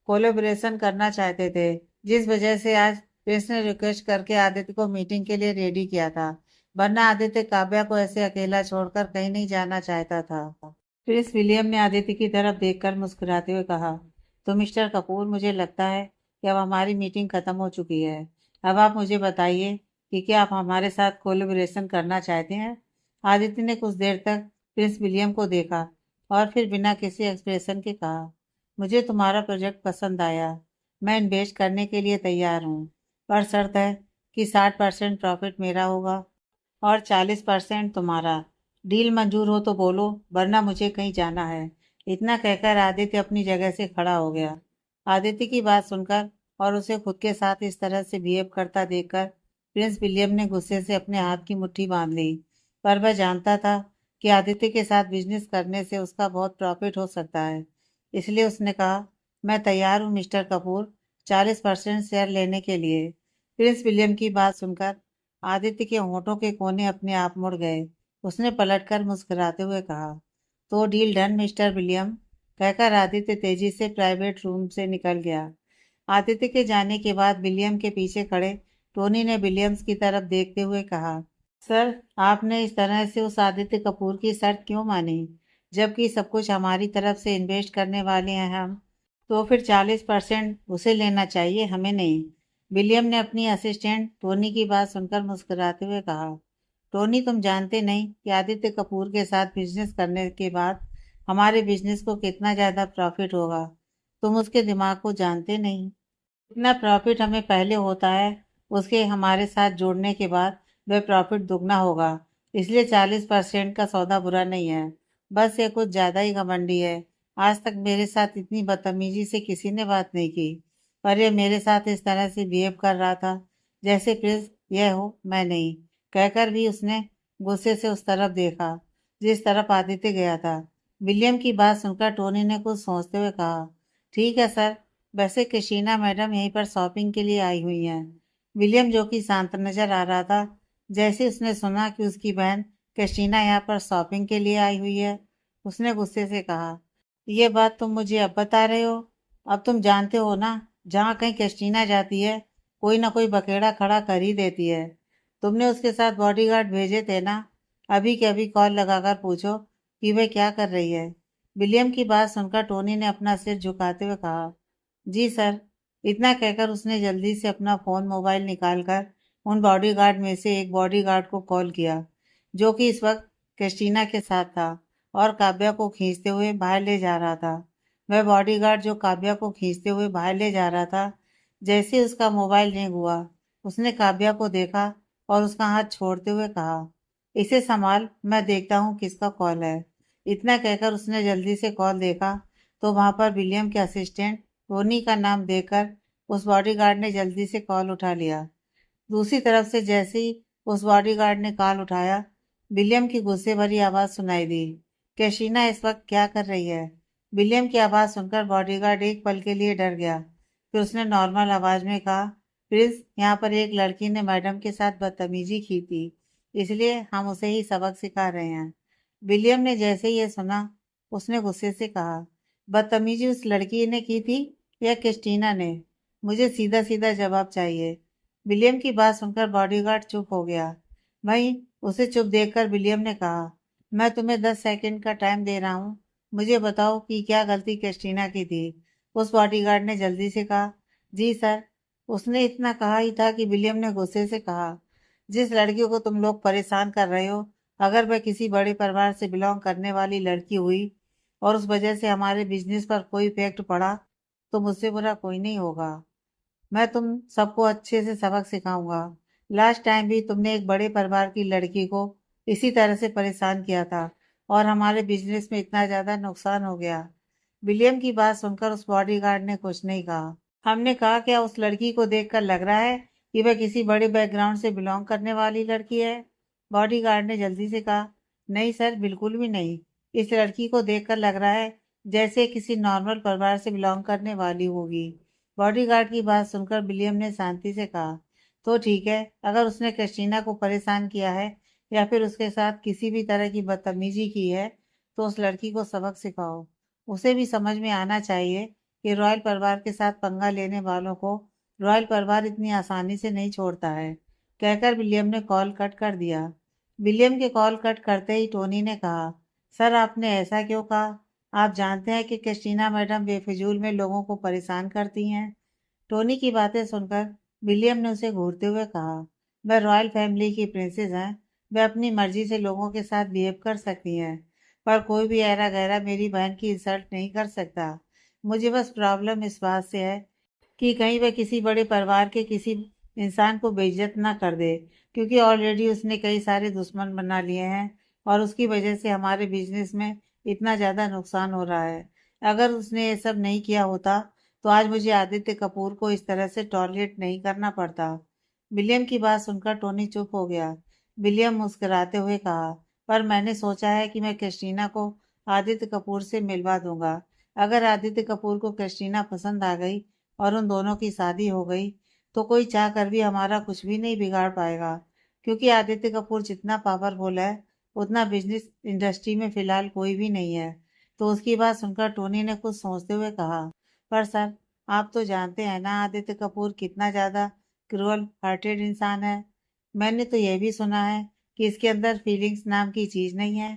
कोलेबोरेशन करना चाहते थे, जिस वजह से आज प्रिंस ने रिक्वेस्ट करके आदित्य को मीटिंग के लिए रेडी किया था। वरना आदित्य काव्या को ऐसे अकेला छोड़कर कहीं नहीं जाना चाहता था। प्रिंस विलियम ने आदित्य की तरफ देखकर मुस्कुराते हुए कहा, तो मिस्टर कपूर, मुझे लगता है कि अब हमारी मीटिंग खत्म हो चुकी है। अब आप मुझे बताइए कि क्या आप हमारे साथ कोलेबोरेशन करना चाहते हैं। आदित्य ने कुछ देर तक प्रिंस विलियम को देखा और फिर बिना किसी एक्सप्रेशन के कहा, मुझे तुम्हारा प्रोजेक्ट पसंद आया। मैं इन्वेस्ट करने के लिए तैयार हूँ, पर शर्त है कि 60% प्रॉफिट मेरा होगा और 40% तुम्हारा। डील मंजूर हो तो बोलो, वरना मुझे कहीं जाना है। इतना कहकर आदित्य अपनी जगह से खड़ा हो गया। आदित्य की बात सुनकर और उसे खुद के साथ इस तरह से बिहेव करता देखकर प्रिंस विलियम ने गुस्से से अपने हाथ की मुट्ठी बांध ली। पर वह जानता था कि आदित्य के साथ बिजनेस करने से उसका बहुत प्रॉफिट हो सकता है, इसलिए उसने कहा, मैं तैयार हूँ मिस्टर कपूर, 40% शेयर लेने के लिए। प्रिंस विलियम की बात सुनकर आदित्य के होंठों के कोने अपने आप मुड़ गए। उसने पलटकर मुस्कुराते हुए कहा, तो डील डन मिस्टर विलियम, कहकर आदित्य तेजी से प्राइवेट रूम से निकल गया। आदित्य के जाने के बाद विलियम के पीछे खड़े टोनी ने विलियम्स की तरफ देखते हुए कहा, सर, आपने इस तरह से उस आदित्य कपूर की शर्त क्यों मानी? जबकि सब कुछ हमारी तरफ से इन्वेस्ट करने वाले हैं हम। तो फिर 40% उसे लेना चाहिए, हमें नहीं। विलियम ने अपनी असिस्टेंट टोनी की बात सुनकर मुस्कुराते हुए कहा, टोनी, तुम जानते नहीं कि आदित्य कपूर के साथ बिजनेस करने के बाद हमारे बिजनेस को कितना ज़्यादा प्रॉफिट होगा। तुम उसके दिमाग को जानते नहीं। इतना प्रॉफिट हमें पहले होता है, उसके हमारे साथ जोड़ने के बाद वह प्रॉफिट दुगना होगा। इसलिए 40% का सौदा बुरा नहीं है। बस ये कुछ ज़्यादा ही घमंडी है। आज तक मेरे साथ इतनी बदतमीजी से किसी ने बात नहीं की, पर ये मेरे साथ इस तरह से बिहेव कर रहा था जैसे प्रिंस यह हो मैं नहीं। कहकर भी उसने गुस्से से उस तरफ देखा जिस तरफ आदित्य गया था। विलियम की बात सुनकर टोनी ने कुछ सोचते हुए कहा, ठीक है सर, वैसे कृष्णा मैडम यहीं पर शॉपिंग के लिए आई हुई हैं। विलियम, जो कि शांत नजर आ रहा था, जैसे उसने सुना कि उसकी बहन कृष्णा यहाँ पर शॉपिंग के लिए आई हुई है, उसने गुस्से से कहा, ये बात तुम मुझे अब बता रहे हो? अब तुम जानते हो ना, जहाँ कहीं कैस्टीना जाती है कोई ना कोई बखेड़ा खड़ा कर ही देती है। तुमने उसके साथ बॉडीगार्ड भेजे थे ना? अभी के अभी कॉल लगाकर पूछो कि वह क्या कर रही है। विलियम की बात सुनकर टोनी ने अपना सिर झुकाते हुए कहा, जी सर। इतना कहकर उसने जल्दी से अपना फोन मोबाइल निकालकर उन बॉडीगार्ड में से एक बॉडीगार्ड को कॉल किया, जो कि इस वक्त क्रिस्टीना के साथ था और काव्या को खींचते हुए बाहर ले जा रहा था। वह बॉडीगार्ड जो काव्या को खींचते हुए बाहर ले जा रहा था, जैसे ही उसका मोबाइल रिंग हुआ, उसने काव्या को देखा और उसका हाथ छोड़ते हुए कहा, इसे संभाल, मैं देखता हूँ किसका कॉल है। इतना कहकर उसने जल्दी से कॉल देखा तो वहां पर विलियम के असिस्टेंट टोनी का नाम देखकर उस बॉडीगार्ड ने जल्दी से कॉल उठा लिया। दूसरी तरफ से जैसे ही उस बॉडीगार्ड ने कॉल उठाया, विलियम की गुस्से भरी आवाज सुनाई दी, कैशीना इस वक्त क्या कर रही है? विलियम की आवाज सुनकर बॉडीगार्ड एक पल के लिए डर गया। फिर उसने नॉर्मल आवाज में कहा, प्रिंस, यहाँ पर एक लड़की ने मैडम के साथ बदतमीजी की थी, इसलिए हम उसे ही सबक सिखा रहे हैं। विलियम ने जैसे ही ये सुना, उसने गुस्से से कहा, बदतमीजी उस लड़की ने की थी या क्रिस्टीना ने? मुझे सीधा सीधा जवाब चाहिए। विलियम की बात सुनकर बॉडीगार्ड चुप हो गया। वहीं उसे चुप देखकर विलियम ने कहा, मैं तुम्हें 10 सेकंड का टाइम दे रहा हूँ, मुझे बताओ कि क्या गलती क्रिस्टीना की थी। उस बॉडीगार्ड ने जल्दी से कहा, जी सर। उसने इतना कहा ही था कि विलियम ने गुस्से से कहा, जिस लड़की को तुम लोग परेशान कर रहे हो, अगर वह किसी बड़े परिवार से बिलोंग करने वाली लड़की हुई और उस वजह से हमारे बिजनेस पर कोई इफेक्ट पड़ा, तो मुझसे बुरा कोई नहीं होगा। मैं तुम सबको अच्छे से सबक सिखाऊंगा। लास्ट टाइम भी तुमने एक बड़े परिवार की लड़की को इसी तरह से परेशान किया था और हमारे बिजनेस में इतना ज्यादा नुकसान हो गया। विलियम की बात सुनकर उस बॉडीगार्ड ने कुछ नहीं कहा। हमने कहा, क्या उस लड़की को देखकर लग रहा है कि वह किसी बड़े बैकग्राउंड से बिलोंग करने वाली लड़की है? बॉडीगार्ड ने जल्दी से कहा, नहीं सर, बिल्कुल भी नहीं। इस लड़की को देखकर लग रहा है जैसे किसी नॉर्मल परिवार से बिलोंग करने वाली होगी। बॉडीगार्ड की बात सुनकर विलियम ने शांति से कहा, तो ठीक है, अगर उसने क्रिस्टीना को परेशान किया है या फिर उसके साथ किसी भी तरह की बदतमीजी की है, तो उस लड़की को सबक सिखाओ। उसे भी समझ में आना चाहिए कि रॉयल परिवार के साथ पंगा लेने वालों को रॉयल परिवार इतनी आसानी से नहीं छोड़ता है। कहकर विलियम ने कॉल कट कर दिया। विलियम के कॉल कट करते ही टोनी ने कहा, सर, आपने ऐसा क्यों कहा? आप जानते हैं कि क्रिस्टीना मैडम बेफिजूल में लोगों को परेशान करती हैं। टोनी की बातें सुनकर विलियम ने उसे घूरते हुए कहा, वह रॉयल फैमिली की प्रिंसेस हैं, वह अपनी मर्जी से लोगों के साथ बिहेव कर सकती हैं, पर कोई भी ऐरा गैरा मेरी बहन की इंसल्ट नहीं कर सकता। मुझे बस प्रॉब्लम इस बात से है कि कहीं वह किसी बड़े परिवार के किसी इंसान को बेइज्जत ना कर दे, क्योंकि ऑलरेडी उसने कई सारे दुश्मन बना लिए हैं और उसकी वजह से हमारे बिजनेस में इतना ज़्यादा नुकसान हो रहा है। अगर उसने ये सब नहीं किया होता तो आज मुझे आदित्य कपूर को इस तरह से टॉलरेट नहीं करना पड़ता। विलियम की बात सुनकर टोनी चुप हो गया। विलियम मुस्कुराते हुए कहा, पर मैंने सोचा है कि मैं क्रिस्टीना को आदित्य कपूर से मिलवा दूंगा। अगर आदित्य कपूर को क्रिस्टीना पसंद आ गई और उन दोनों की शादी हो गई, तो कोई चाह कर भी हमारा कुछ भी नहीं बिगाड़ पाएगा, क्योंकि आदित्य कपूर जितना पावरफुल है, उतना बिजनेस इंडस्ट्री में फिलहाल कोई भी नहीं है। तो उसकी बात सुनकर टोनी ने कुछ सोचते हुए कहा, पर सर, आप तो जानते हैं ना आदित्य कपूर कितना ज्यादा क्रूअल हार्टेड इंसान है। मैंने तो यह भी सुना है कि इसके अंदर फीलिंग्स नाम की चीज नहीं है।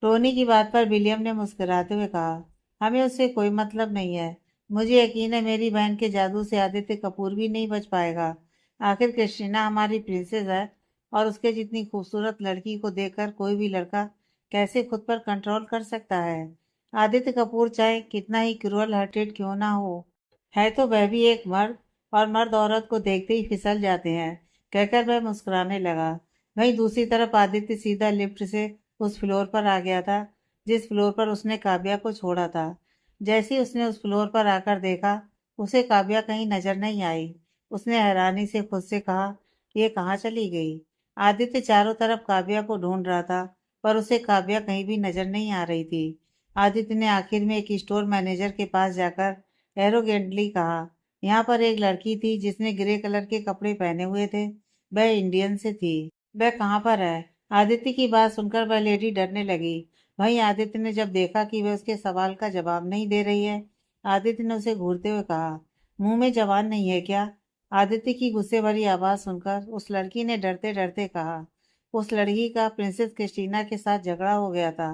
टोनी की बात पर विलियम ने मुस्कुराते हुए कहा, हमें उससे कोई मतलब नहीं है। मुझे यकीन है मेरी बहन के जादू से आदित्य कपूर भी नहीं बच पाएगा। आखिर क्रिस्टीना हमारी प्रिंसेस है और उसके जितनी खूबसूरत लड़की को देखकर कोई भी लड़का कैसे खुद पर कंट्रोल कर सकता है। आदित्य कपूर चाहे कितना ही क्रूअल हार्टेड क्यों ना हो, है तो वह भी एक मर्द, और मर्द औरत को देखते ही फिसल जाते हैं, कहकर वह मुस्कुराने लगा। वहीं दूसरी तरफ आदित्य सीधा लिफ्ट से उस फ्लोर पर आ गया था जिस फ्लोर पर उसने काव्या को छोड़ा था। जैसे ही उसने उस फ्लोर पर आकर देखा, उसे काव्या कहीं नजर नहीं आई। उसने हैरानी से खुद से कहा, ये कहाँ चली गई। आदित्य चारों तरफ काव्या को ढूंढ रहा था, पर उसे काव्या कहीं भी नजर नहीं आ रही थी। आदित्य ने आखिर में एक स्टोर मैनेजर के पास जाकर एरोगेंटली कहा, यहाँ पर एक लड़की थी जिसने ग्रे कलर के कपड़े पहने हुए थे। वह इंडियन से थी। वह कहाँ पर है। आदित्य की बात सुनकर वह लेडी डरने लगी। वहीं आदित्य ने जब देखा कि वह उसके सवाल का जवाब नहीं दे रही है, आदित्य ने उसे घूरते हुए कहा, मुंह में जबान नहीं है क्या। आदित्य की गुस्से भरी आवाज सुनकर उस लड़की ने डरते डरते कहा, उस लड़की का प्रिंसेस क्रिस्टीना के साथ झगड़ा हो गया था।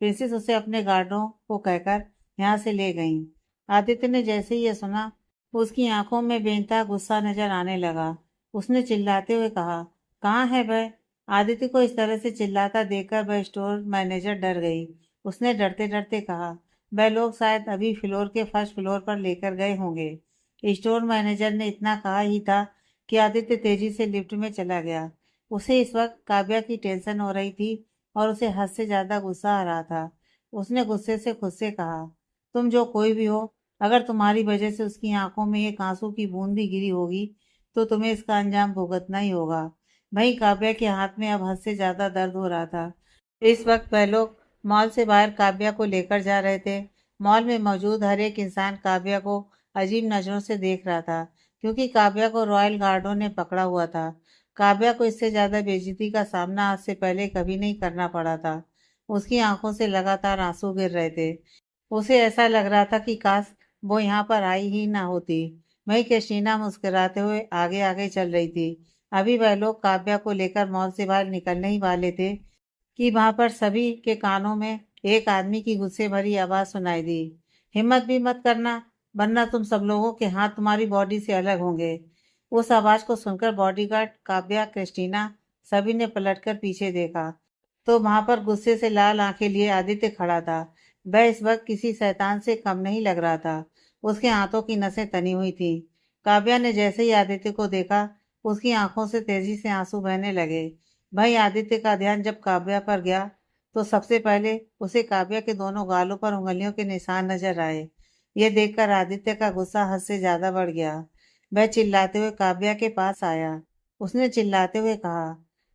प्रिंसेस उसे अपने गार्डों को कहकर यहाँ से ले गई। आदित्य ने जैसे ही यह सुना, उसकी आंखों में बेनता गुस्सा नजर आने लगा। उसने चिल्लाते हुए कहा, कहाँ है वह। आदित्य को इस तरह से चिल्लाता देखकर वह स्टोर मैनेजर डर गई। उसने डरते डरते कहा, वह लोग शायद अभी फ्लोर के फर्स्ट फ्लोर पर लेकर गए होंगे। स्टोर मैनेजर ने इतना कहा ही था कि आदित्य तेजी से लिफ्ट में चला गया। उसे इस वक्त काव्या की टेंशन हो रही थी और उसे हद से ज्यादा गुस्सा आ रहा था। उसने गुस्से से खुद से कहा, तुम जो कोई भी हो, अगर तुम्हारी वजह से उसकी आंखों में एक आंसू की बूंद भी गिरी होगी तो तुम्हें इसका अंजाम भुगतना ही होगा। वहीं काव्या के हाथ में अब हद से ज्यादा दर्द हो रहा था। इस वक्त वह लोग मॉल से बाहर काव्या को लेकर जा रहे थे। मॉल में मौजूद हर एक इंसान काव्या को अजीब नजरों से देख रहा था, क्योंकि काव्या को रॉयल गार्डों ने पकड़ा हुआ था। काव्या को इससे ज्यादा बेइज्जती का सामना आज से पहले कभी नहीं करना पड़ा था। उसकी आंखों से लगातार आंसू गिर रहे थे। उसे ऐसा लग रहा था कि काश वो यहाँ पर आई ही ना होती। वहीं कैटरीना मुस्कुराते हुए आगे आगे चल रही थी। अभी वह लोग काव्या को लेकर मॉल से बाहर निकलने ही वाले थे कि वहां पर सभी के कानों में एक आदमी की गुस्से भरी आवाज सुनाई दी, हिम्मत भी मत करना, वरना तुम सब लोगों के हाथ तुम्हारी बॉडी से अलग होंगे। उस आवाज को सुनकर बॉडीगार्ड, काव्या, क्रिस्टीना सभी ने पलटकर पीछे देखा तो वहां पर गुस्से से लाल आंखें लिए आदित्य खड़ा था। वह इस वक्त किसी शैतान से कम नहीं लग रहा था। उसके हाथों की नसें तनी हुई थी। काव्या ने जैसे ही आदित्य को देखा, उसकी आंखों से तेजी से आंसू बहने लगे। भाई आदित्य का ध्यान जब काव्या पर गया तो सबसे पहले उसे काव्या के दोनों गालों पर उंगलियों के निशान नजर आए। यह देखकर आदित्य का गुस्सा हद से ज्यादा बढ़ गया। वह चिल्लाते हुए काव्या के पास आया। उसने चिल्लाते हुए कहा,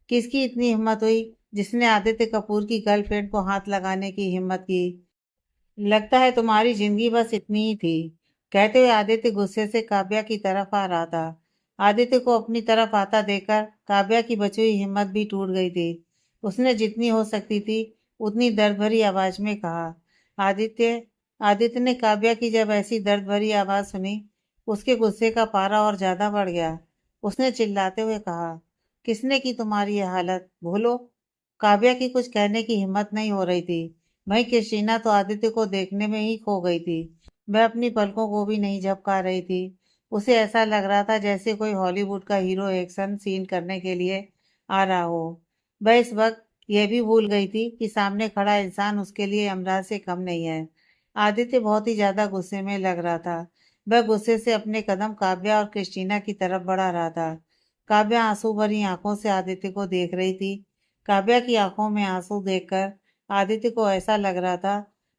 किसकी इतनी हिम्मत हुई जिसने आदित्य कपूर की गर्लफ्रेंड को हाथ लगाने की हिम्मत की। लगता है तुम्हारी जिंदगी बस इतनी ही थी। कहते हुए आदित्य गुस्से से काव्या की तरफ आ रहा था। आदित्य को अपनी तरफ आता देखकर काव्या की बची हुई हिम्मत भी टूट गई थी। उसने जितनी हो सकती थी उतनी दर्द भरी आवाज में कहा, आदित्य। आदित्य ने काव्या की जब ऐसी दर्द भरी आवाज सुनी, उसके गुस्से का पारा और ज्यादा बढ़ गया। उसने चिल्लाते हुए कहा, किसने की तुम्हारी ये हालत, भूलो। काव्या की कुछ कहने की हिम्मत नहीं हो रही थी। वहीं क्रिस्टीना तो आदित्य को देखने में ही खो गई थी। वह अपनी पलकों को भी नहीं झपका रही थी। उसे ऐसा लग रहा था जैसे कोई हॉलीवुड का हीरो एक्शन सीन करने के लिए आ रहा हो। वह इस वक्त यह भी भूल गई थी कि सामने खड़ा इंसान उसके लिए यमराज से कम नहीं है। आदित्य बहुत ही ज्यादा गुस्से में लग रहा था। वह गुस्से से अपने कदम काव्या और क्रिस्टीना की तरफ बढ़ा रहा था। काव्या आंसू भरी आंखों से आदित्य को देख रही थी। काव्या की आंखों में आंसू देखकर आदित्य को ऐसा लग रहा था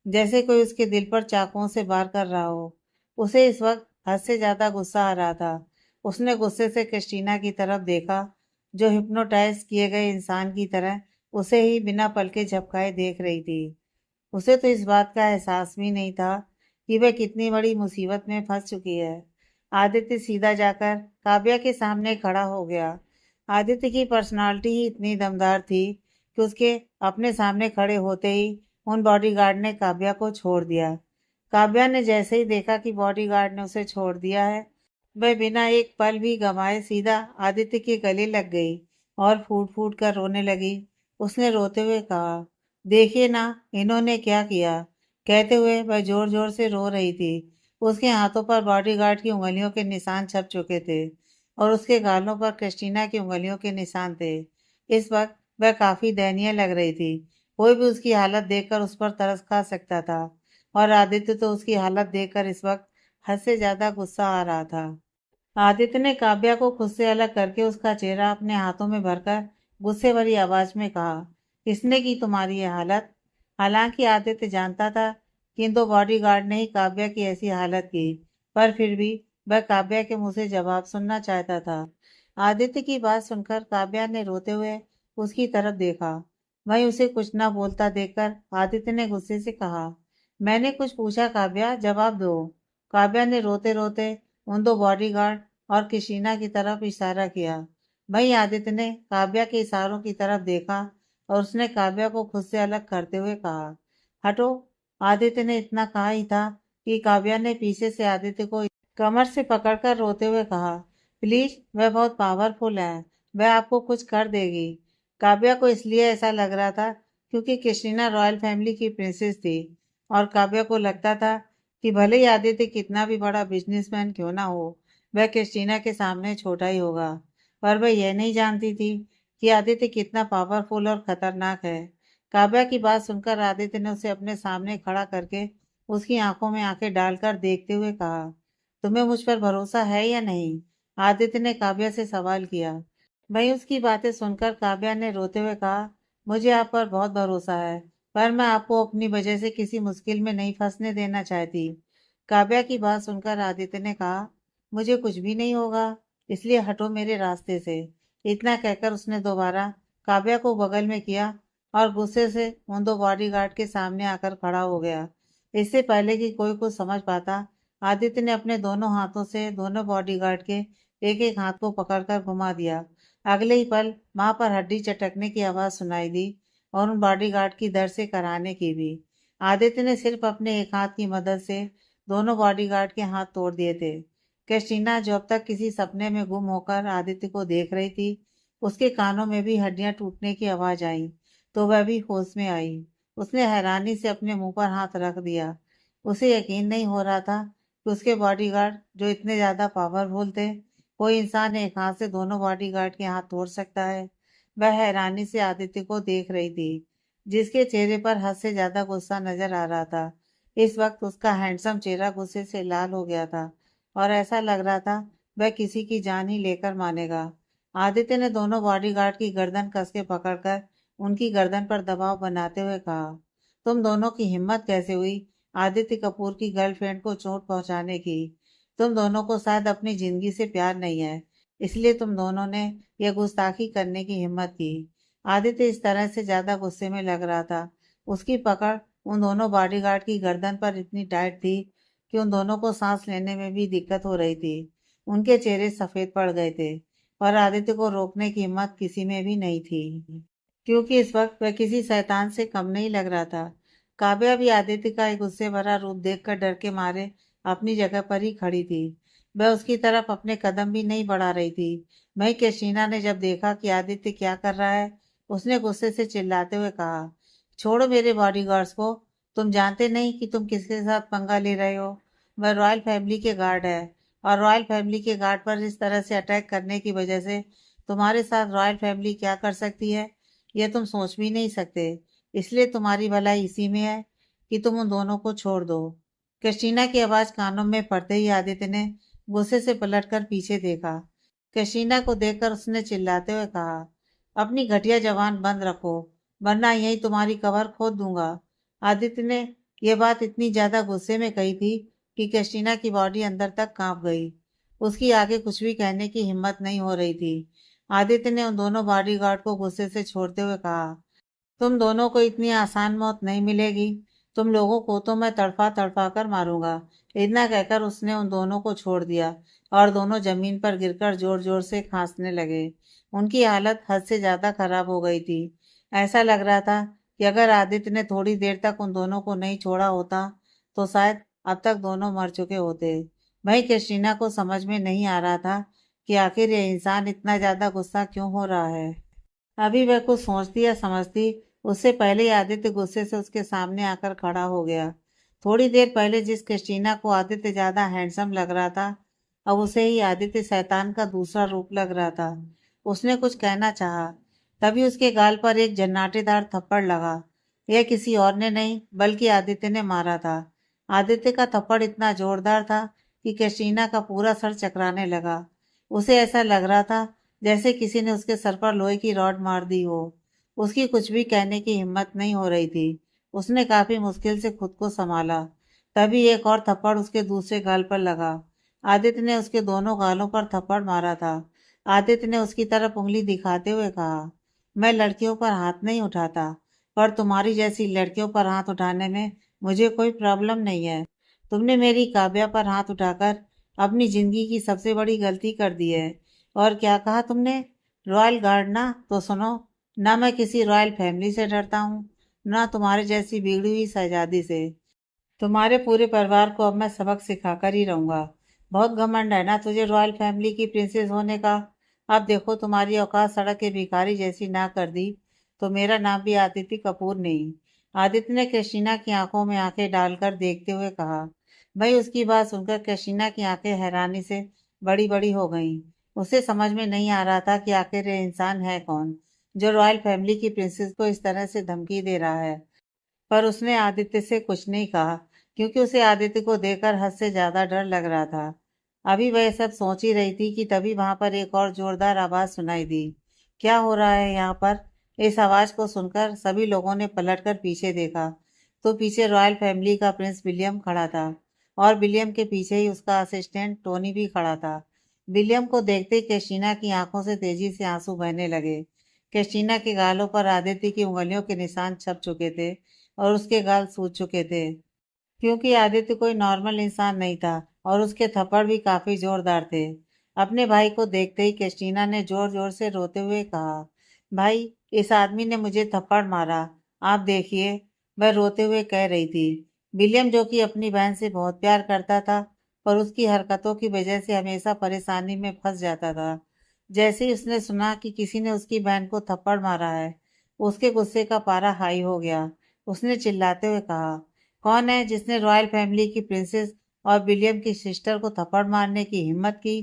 जैसे कोई उसके दिल पर चाकुओं से वार कर रहा हो। उसे इस वक्त हद से ज्यादा गुस्सा आ रहा था। उसने गुस्से से क्रिस्टीना की तरफ देखा, जो हिप्नोटाइज किए गए इंसान की तरह उसे ही बिना पलके झपकाए देख रही थी। उसे तो इस बात का एहसास भी नहीं था कि वह कितनी बड़ी मुसीबत में फंस चुकी है। आदित्य सीधा जाकर काव्या के सामने खड़ा हो गया। आदित्य की पर्सनालिटी ही इतनी दमदार थी कि उसके अपने सामने खड़े होते ही उन बॉडीगार्ड ने काव्या को छोड़ दिया। काव्या ने जैसे ही देखा कि बॉडीगार्ड ने उसे छोड़ दिया है, वह बिना एक पल भी गंवाए सीधा आदित्य के गले लग गई और फूट फूट कर रोने लगी। उसने रोते हुए कहा, देखिए ना, इन्होंने क्या किया। कहते हुए वह जोर जोर से रो रही थी। उसके हाथों पर बॉडीगार्ड की उंगलियों के निशान छप चुके थे और उसके गालों पर क्रिस्टीना की उंगलियों के निशान थे। इस वक्त वह काफी दयनीय लग रही थी। कोई भी उसकी हालत देखकर उस पर तरस खा सकता था और आदित्य तो उसकी हालत देखकर इस वक्त हद से ज्यादा गुस्सा आ रहा था। आदित्य ने काव्या को खुद से अलग करके उसका चेहरा अपने हाथों में भरकर गुस्से भरी आवाज में कहा, किसने की तुम्हारी ये हालत। हालांकि आदित्य जानता था कि इन दो बॉडीगार्ड ने ही काव्या की ऐसी हालत की, पर फिर भी वह काव्या के मुंह से जवाब सुनना चाहता था। आदित्य की बात सुनकर काव्या ने रोते हुए उसकी तरफ देखा। वहीं उसे कुछ न बोलता देखकर आदित्य ने गुस्से से कहा, मैंने कुछ पूछा काव्या, जवाब दो। काव्या ने रोते रोते उन दो बॉडीगार्ड और कृष्णा की तरफ इशारा किया। वहीं आदित्य ने काव्या के इशारों की तरफ देखा और उसने काव्या को खुद से अलग करते हुए कहा, हटो। आदित्य ने इतना कहा ही था कि काव्या ने पीछे से आदित्य को कमर से पकड़कर रोते हुए कहा, प्लीज, वह बहुत पावरफुल है, वह आपको कुछ कर देगी। काव्या को इसलिए ऐसा लग रहा था क्योंकि कृष्णा रॉयल फैमिली की प्रिंसेस थी और काव्या को लगता था कि भले ही आदित्य कितना भी बड़ा बिजनेसमैन क्यों ना हो, वह क्रिस्टीना के सामने छोटा ही होगा। पर वह यह नहीं जानती थी कि आदित्य कितना पावरफुल और खतरनाक है। काव्या की बात सुनकर आदित्य ने उसे अपने सामने खड़ा करके उसकी आंखों में आंखें डालकर देखते हुए कहा, तुम्हें मुझ पर भरोसा है या नहीं। आदित्य ने काव्या से सवाल किया। वहीं उसकी बातें सुनकर काव्या ने रोते हुए कहा, मुझे आप पर बहुत भरोसा है, पर मैं आपको अपनी वजह से किसी मुश्किल में नहीं फंसने देना चाहती। काव्या की बात सुनकर आदित्य ने कहा, मुझे कुछ भी नहीं होगा, इसलिए हटो मेरे रास्ते से। इतना कहकर उसने दोबारा काव्या को बगल में किया और गुस्से से उन दो बॉडीगार्ड के सामने आकर खड़ा हो गया। इससे पहले कि कोई कुछ समझ पाता, आदित्य ने अपने दोनों हाथों से दोनों बॉडीगार्ड के एक एक हाथ को पकड़कर घुमा दिया। अगले ही पल वहां पर हड्डी चटकने की आवाज सुनाई दी और उन बॉडीगार्ड की दर से कराने की भी। आदित्य ने सिर्फ अपने एक हाथ की मदद से दोनों बॉडीगार्ड के हाथ तोड़ दिए थे। कैस्टीना जो अब तक किसी सपने में गुम होकर आदित्य को देख रही थी, उसके कानों में भी हड्डियां टूटने की आवाज आई, तो वह भी होश में आई। उसने हैरानी से अपने मुंह पर हाथ रख दिया। उसे यकीन नहीं हो रहा था कि उसके बॉडीगार्ड जो इतने ज्यादा पावरफुल थे, कोई इंसान एक हाथ से दोनों बॉडीगार्ड के हाथ तोड़ सकता है। वह हैरानी से आदित्य को देख रही थी, जिसके चेहरे पर हद से ज्यादा गुस्सा नजर आ रहा था। इस वक्त उसका हैंडसम चेहरा गुस्से से लाल हो गया था और ऐसा लग रहा था वह किसी की जान ही लेकर मानेगा। आदित्य ने दोनों बॉडीगार्ड की गर्दन कस के पकड़कर उनकी गर्दन पर दबाव बनाते हुए कहा, तुम दोनों की हिम्मत कैसे हुई आदित्य कपूर की गर्लफ्रेंड को चोट पहुंचाने की। तुम दोनों को शायद अपनी जिंदगी से प्यार नहीं है, इसलिए तुम दोनों ने यह गुस्ताखी करने की हिम्मत की। आदित्य इस तरह से ज्यादा गुस्से में लग रहा था। उसकी पकड़ उन दोनों बॉडीगार्ड की गर्दन पर इतनी टाइट थी कि उन दोनों को सांस लेने में भी दिक्कत हो रही थी। उनके चेहरे सफेद पड़ गए थे और आदित्य को रोकने की हिम्मत किसी में भी नहीं थी, क्योंकि इस वक्त वह किसी शैतान से कम नहीं लग रहा था। काव्या भी आदित्य का एक गुस्से भरा रूप देखकर डर के मारे अपनी जगह पर ही खड़ी थी। वह उसकी तरफ अपने कदम भी नहीं बढ़ा रही थी। वहीं कैशीना ने जब देखा कि आदित्य क्या कर रहा है, उसने गुस्से से चिल्लाते हुए कहा, छोड़ो मेरे बॉडीगार्ड्स को। तुम जानते नहीं कि तुम किसके साथ पंगा ले रहे हो। वह रॉयल फैमिली के गार्ड है और रॉयल फैमिली के गार्ड पर इस तरह से अटैक करने की वजह से तुम्हारे साथ रॉयल फैमिली क्या कर सकती है, यह तुम सोच भी नहीं सकते। इसलिए तुम्हारी भलाई इसी में है कि तुम उन दोनों को छोड़ दो। क्रिस्टीना की आवाज कानों में पड़ते ही आदित्य ने गुस्से से पलटकर पीछे देखा। क्रिस्टीना को देखकर उसने चिल्लाते हुए कहा, अपनी घटिया जबान बंद रखो, वरना यही तुम्हारी कबर खोद दूंगा। आदित्य ने यह बात इतनी ज्यादा गुस्से में कही थी कि क्रिस्टीना की बॉडी अंदर तक कांप गई। उसकी आगे कुछ भी कहने की हिम्मत नहीं हो रही थी। आदित्य ने उन दोनों बॉडीगार्ड को गुस्से से छोड़ते हुए कहा, तुम दोनों को इतनी आसान मौत नहीं मिलेगी। तुम लोगों को तो मैं तड़पा तड़पा कर मारूंगा। इतना कहकर उसने उन दोनों को छोड़ दिया और दोनों जमीन पर गिरकर जोर जोर से खांसने लगे। उनकी हालत हद से ज्यादा खराब हो गई थी। ऐसा लग रहा था कि अगर आदित्य ने थोड़ी देर तक उन दोनों को नहीं छोड़ा होता, तो शायद अब तक दोनों मर चुके होते। भाई क्रिस्टीना को समझ में नहीं आ रहा था कि आखिर ये इंसान इतना ज्यादा गुस्सा क्यों हो रहा है। अभी वह कुछ सोचती या समझती, उससे पहले ही आदित्य गुस्से से उसके सामने आकर खड़ा हो गया। थोड़ी देर पहले जिस क्रिस्टीना को आदित्य ज्यादा हैंडसम लग रहा था, अब उसे ही आदित्य शैतान का दूसरा रूप लग रहा था। उसने कुछ कहना चाहा, तभी उसके गाल पर एक जन्नाटेदार थप्पड़ लगा। यह किसी और ने नहीं बल्कि आदित्य ने मारा था। आदित्य का थप्पड़ इतना जोरदार था कि क्रिस्टीना का पूरा सर चकराने लगा। उसे ऐसा लग रहा था जैसे किसी ने उसके सर पर लोहे की रॉड मार दी हो। उसकी कुछ भी कहने की हिम्मत नहीं हो रही थी। उसने काफी मुश्किल से खुद को संभाला। तभी एक और थप्पड़ उसके दूसरे गाल पर लगा। आदित्य ने उसके दोनों गालों पर थप्पड़ मारा था। आदित्य ने उसकी तरफ उंगली दिखाते हुए कहा, मैं लड़कियों पर हाथ नहीं उठाता, पर तुम्हारी जैसी लड़कियों पर हाथ उठाने में मुझे कोई प्रॉब्लम नहीं है। तुमने मेरी काव्या पर हाथ उठाकर अपनी जिंदगी की सबसे बड़ी गलती कर दी है। और क्या कहा तुमने? रॉयल गार्ड ना? तो सुनो, ना मैं किसी रॉयल फैमिली से डरता हूँ, ना तुम्हारे जैसी बिगड़ी हुई शहजादी से। तुम्हारे पूरे परिवार को अब मैं सबक सिखाकर ही रहूंगा। बहुत घमंड है ना तुझे रॉयल फैमिली की प्रिंसेस होने का। अब देखो तुम्हारी औकात सड़क के भिखारी जैसी ना कर दी तो मेरा नाम भी आदित्य कपूर नहीं। आदित्य ने क्रिस्टीना की आंखों में आंखें डालकर देखते हुए कहा। भाई उसकी बात सुनकर क्रिस्टीना की आंखें हैरानी से बड़ी बड़ी हो गईं। उसे समझ में नहीं आ रहा था कि आखिर ये इंसान है कौन, जो रॉयल फैमिली की प्रिंसेस को इस तरह से धमकी दे रहा है। पर उसने आदित्य से कुछ नहीं कहा, क्योंकि उसे आदित्य को देखकर हद से ज्यादा डर लग रहा था। अभी वह सब सोच ही रही थी कि तभी वहां पर एक और जोरदार आवाज सुनाई दी। क्या हो रहा है यहाँ पर? इस आवाज को सुनकर सभी लोगों ने पलटकर पीछे देखा, तो पीछे रॉयल फैमिली का प्रिंस विलियम खड़ा था, और विलियम के पीछे ही उसका असिस्टेंट टोनी भी खड़ा था। विलियम को देखते ही कैस्टीना की आंखों से तेजी से आंसू बहने लगे। कैस्टीना के गालों पर आदित्य की उंगलियों के निशान छप चुके थे, और उसके गाल सूज चुके थे, क्योंकि आदित्य कोई नॉर्मल इंसान नहीं था, और उसके थप्पड़ भी काफी जोरदार थे। अपने भाई को देखते ही क्रिस्टीना ने जोर जोर से रोते हुए कहा, भाई, इस आदमी ने मुझे थप्पड़ मारा, आप देखिए। वह रोते हुए कह रही थी। विलियम, जो कि अपनी बहन से बहुत प्यार करता था, पर उसकी हरकतों की वजह से हमेशा परेशानी में फंस जाता था, जैसे ही उसने सुना कि किसी ने उसकी बहन को थप्पड़ मारा है, उसके गुस्से का पारा हाई हो गया। उसने चिल्लाते हुए कहा, कौन है जिसने रॉयल फैमिली की प्रिंसेस और विलियम की सिस्टर को थप्पड़ मारने की हिम्मत की?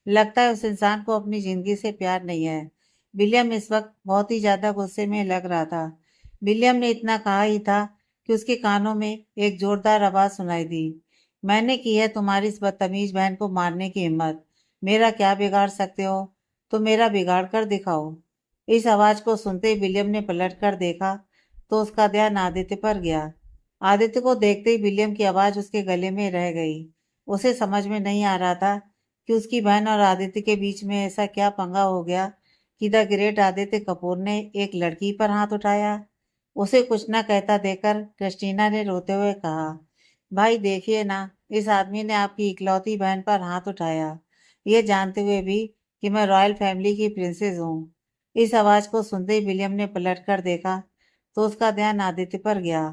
लगता है उस इंसान को अपनी जिंदगी से प्यार नहीं है। विलियम इस वक्त बहुत ही ज्यादा गुस्से में लग रहा था। विलियम ने इतना कहा ही था कि उसके कानों में एक जोरदार आवाज सुनाई दी। मैंने की है तुम्हारी इस बदतमीज बहन को मारने की हिम्मत। मेरा क्या बिगाड़ सकते हो? तो मेरा बिगाड़ कर दिखाओ। इस आवाज को सुनते ही विलियम ने पलट कर देखा, तो उसका ध्यान आदित्य पर गया। आदित्य को देखते ही विलियम की आवाज उसके गले में रह गई। उसे समझ में नहीं आ रहा था कि उसकी बहन और आदित्य के बीच में ऐसा क्या पंगा हो गया कि द ग्रेट आदित्य कपूर ने एक लड़की पर हाथ उठाया। उसे कुछ न कहता देखकर क्रिस्टीना ने रोते हुए कहा, भाई देखिए ना, इस आदमी ने आपकी इकलौती बहन पर हाथ उठाया, ये जानते हुए भी कि मैं रॉयल फैमिली की प्रिंसेस हूँ। इस आवाज को सुनते ही विलियम ने पलट कर देखा, तो उसका ध्यान आदित्य पर गया।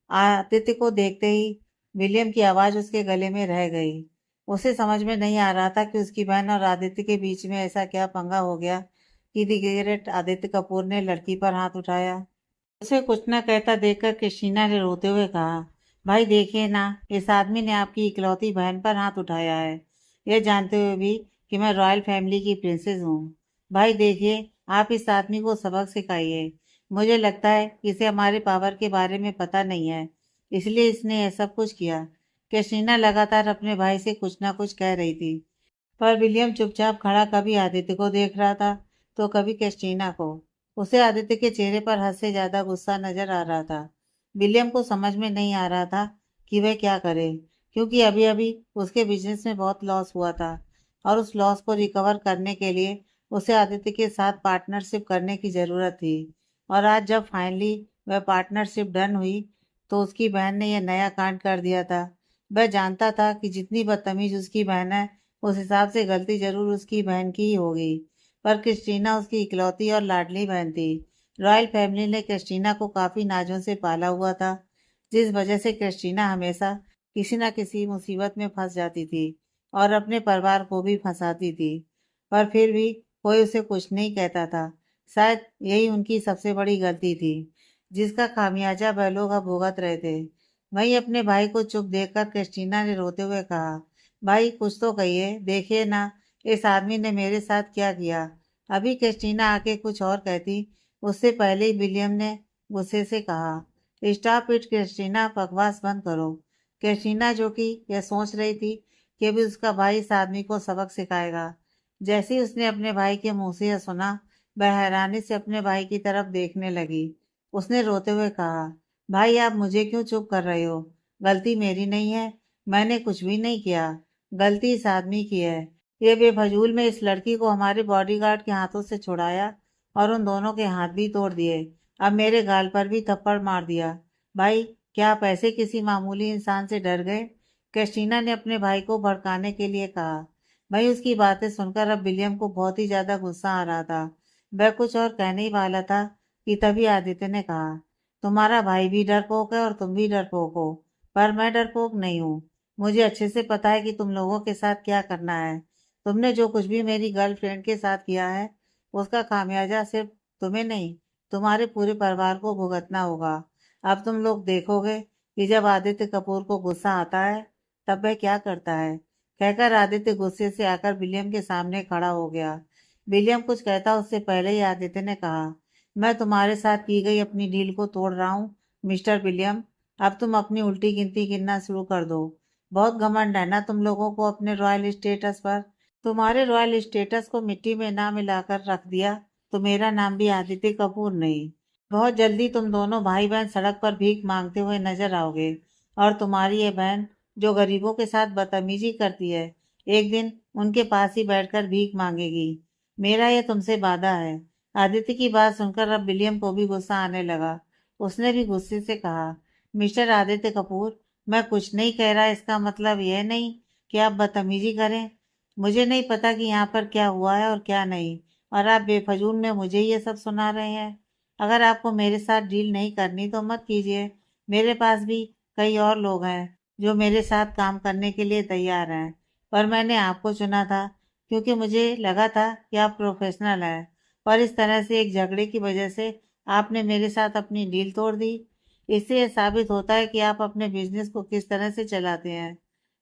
आदित्य को देखते ही विलियम की आवाज उसके गले में रह गई। उसे समझ में नहीं आ रहा था कि उसकी बहन और आदित्य के बीच में ऐसा क्या पंगा हो गया कि दी ग्रेट आदित्य कपूर ने लड़की पर हाथ उठाया। उसे कुछ न कहता देखकर क्रिस्टीना ने रोते हुए कहा, भाई देखिए ना, इस आदमी ने आपकी इकलौती बहन पर हाथ उठाया है, यह जानते हुए भी कि मैं रॉयल फैमिली की प्रिंसेस हूँ। भाई देखिए, आप इस आदमी को सबक सिखाइए। मुझे लगता है कि इसे हमारे पावर के बारे में पता नहीं है, इसलिए इसने यह सब कुछ किया। क्रिस्टीना लगातार अपने भाई से कुछ ना कुछ कह रही थी, पर विलियम चुपचाप खड़ा कभी आदित्य को देख रहा था, तो कभी क्रिस्टीना को। उसे आदित्य के चेहरे पर हद से ज्यादा गुस्सा नजर आ रहा था। विलियम को समझ में नहीं आ रहा था कि वह क्या करे, क्योंकि अभी अभी उसके बिजनेस में बहुत लॉस हुआ था, और उस लॉस को रिकवर करने के लिए उसे आदित्य के साथ पार्टनरशिप करने की जरूरत थी। और आज जब फाइनली वह पार्टनरशिप डन हुई, तो उसकी बहन ने यह नया कांड कर दिया था। वह जानता था कि जितनी बदतमीज उसकी बहन है, उस हिसाब से गलती जरूर उसकी बहन की ही होगी। पर क्रिस्टीना उसकी इकलौती और लाडली बहन थी। रॉयल फैमिली ने क्रिस्टीना को काफी नाजों से पाला हुआ था, जिस वजह से क्रिस्टीना हमेशा किसी न किसी मुसीबत में फंस जाती थी और अपने परिवार को भी फंसाती थी, पर फिर भी कोई उसे कुछ नहीं कहता था। शायद यही उनकी सबसे बड़ी गलती थी, जिसका खामियाजा वह लोग अब भुगत रहे थे। वहीं अपने भाई को चुप देखकर क्रिस्टीना ने रोते हुए कहा, भाई कुछ तो कहिए, देखिए ना इस आदमी ने मेरे साथ क्या किया। अभी क्रिस्टीना आके कुछ और कहती, उससे पहले ही विलियम ने गुस्से से कहा, स्टॉप इट क्रिस्टीना, बकवास बंद करो। क्रिस्टीना, जो कि यह सोच रही थी कि अभी उसका भाई इस आदमी को सबक सिखाएगा, जैसे ही उसने अपने भाई के मुंह से यह सुना, वह हैरानी से अपने भाई की तरफ देखने लगी। उसने रोते हुए कहा, भाई आप मुझे क्यों चुप कर रहे हो? गलती मेरी नहीं है, मैंने कुछ भी नहीं किया। गलती इस आदमी की है। ये बेफजूल में इस लड़की को हमारे बॉडीगार्ड के हाथों से छुड़ाया और उन दोनों के हाथ भी तोड़ दिए। अब मेरे गाल पर भी थप्पड़ मार दिया। भाई, क्या आप ऐसे किसी मामूली इंसान से डर गए? क्रिस्टीना ने अपने भाई को भड़काने के लिए कहा। भाई, उसकी बातें सुनकर अब विलियम को बहुत ही ज्यादा गुस्सा आ रहा था। वह कुछ और कहने ही वाला था कि तभी आदित्य ने कहा, तुम्हारा भाई भी डरपोक है और तुम भी डरपोक हो, पर मैं डरपोक नहीं हूँ। मुझे अच्छे से पता है कि तुम लोगों के साथ क्या करना है। तुमने जो कुछ भी मेरी गर्लफ्रेंड के साथ किया है, उसका खामियाजा सिर्फ तुम्हें नहीं, तुम्हारे पूरे परिवार को भुगतना होगा। अब तुम लोग देखोगे कि जब आदित्य कपूर को गुस्सा आता है, तब वह क्या करता है। कहकर आदित्य गुस्से से आकर विलियम के सामने खड़ा हो गया। विलियम कुछ कहता उससे पहले ही आदित्य ने कहा, मैं तुम्हारे साथ की गई अपनी डील को तोड़ रहा हूँ, मिस्टर विलियम। अब तुम अपनी उल्टी गिनती गिनना शुरू कर दो। बहुत घमंड है ना तुम लोगों को अपने रॉयल स्टेटस पर। तुम्हारे रॉयल स्टेटस को मिट्टी में ना मिलाकर रख दिया तो मेरा नाम भी आदित्य कपूर नहीं। बहुत जल्दी तुम दोनों भाई बहन सड़क पर भीख मांगते हुए नजर आओगे, और तुम्हारी ये बहन जो गरीबों के साथ बदतमीजी करती है, एक दिन उनके पास ही बैठकर भीख मांगेगी। मेरा यह तुमसे वादा है। आदित्य की बात सुनकर अब विलियम को भी गुस्सा आने लगा। उसने भी गुस्से से कहा, मिस्टर आदित्य कपूर, मैं कुछ नहीं कह रहा, इसका मतलब यह नहीं कि आप बदतमीजी करें। मुझे नहीं पता कि यहाँ पर क्या हुआ है और क्या नहीं, और आप बेफजूल में मुझे ये सब सुना रहे हैं। अगर आपको मेरे साथ डील नहीं करनी तो मत कीजिए। मेरे पास भी कई और लोग हैं जो मेरे साथ काम करने के लिए तैयार हैं, पर मैंने आपको चुना था क्योंकि मुझे लगा था कि आप प्रोफेशनल हैं। पर इस तरह से एक झगड़े की वजह से आपने मेरे साथ अपनी डील तोड़ दी। इससे यह साबित होता है कि आप अपने बिजनेस को किस तरह से चलाते हैं।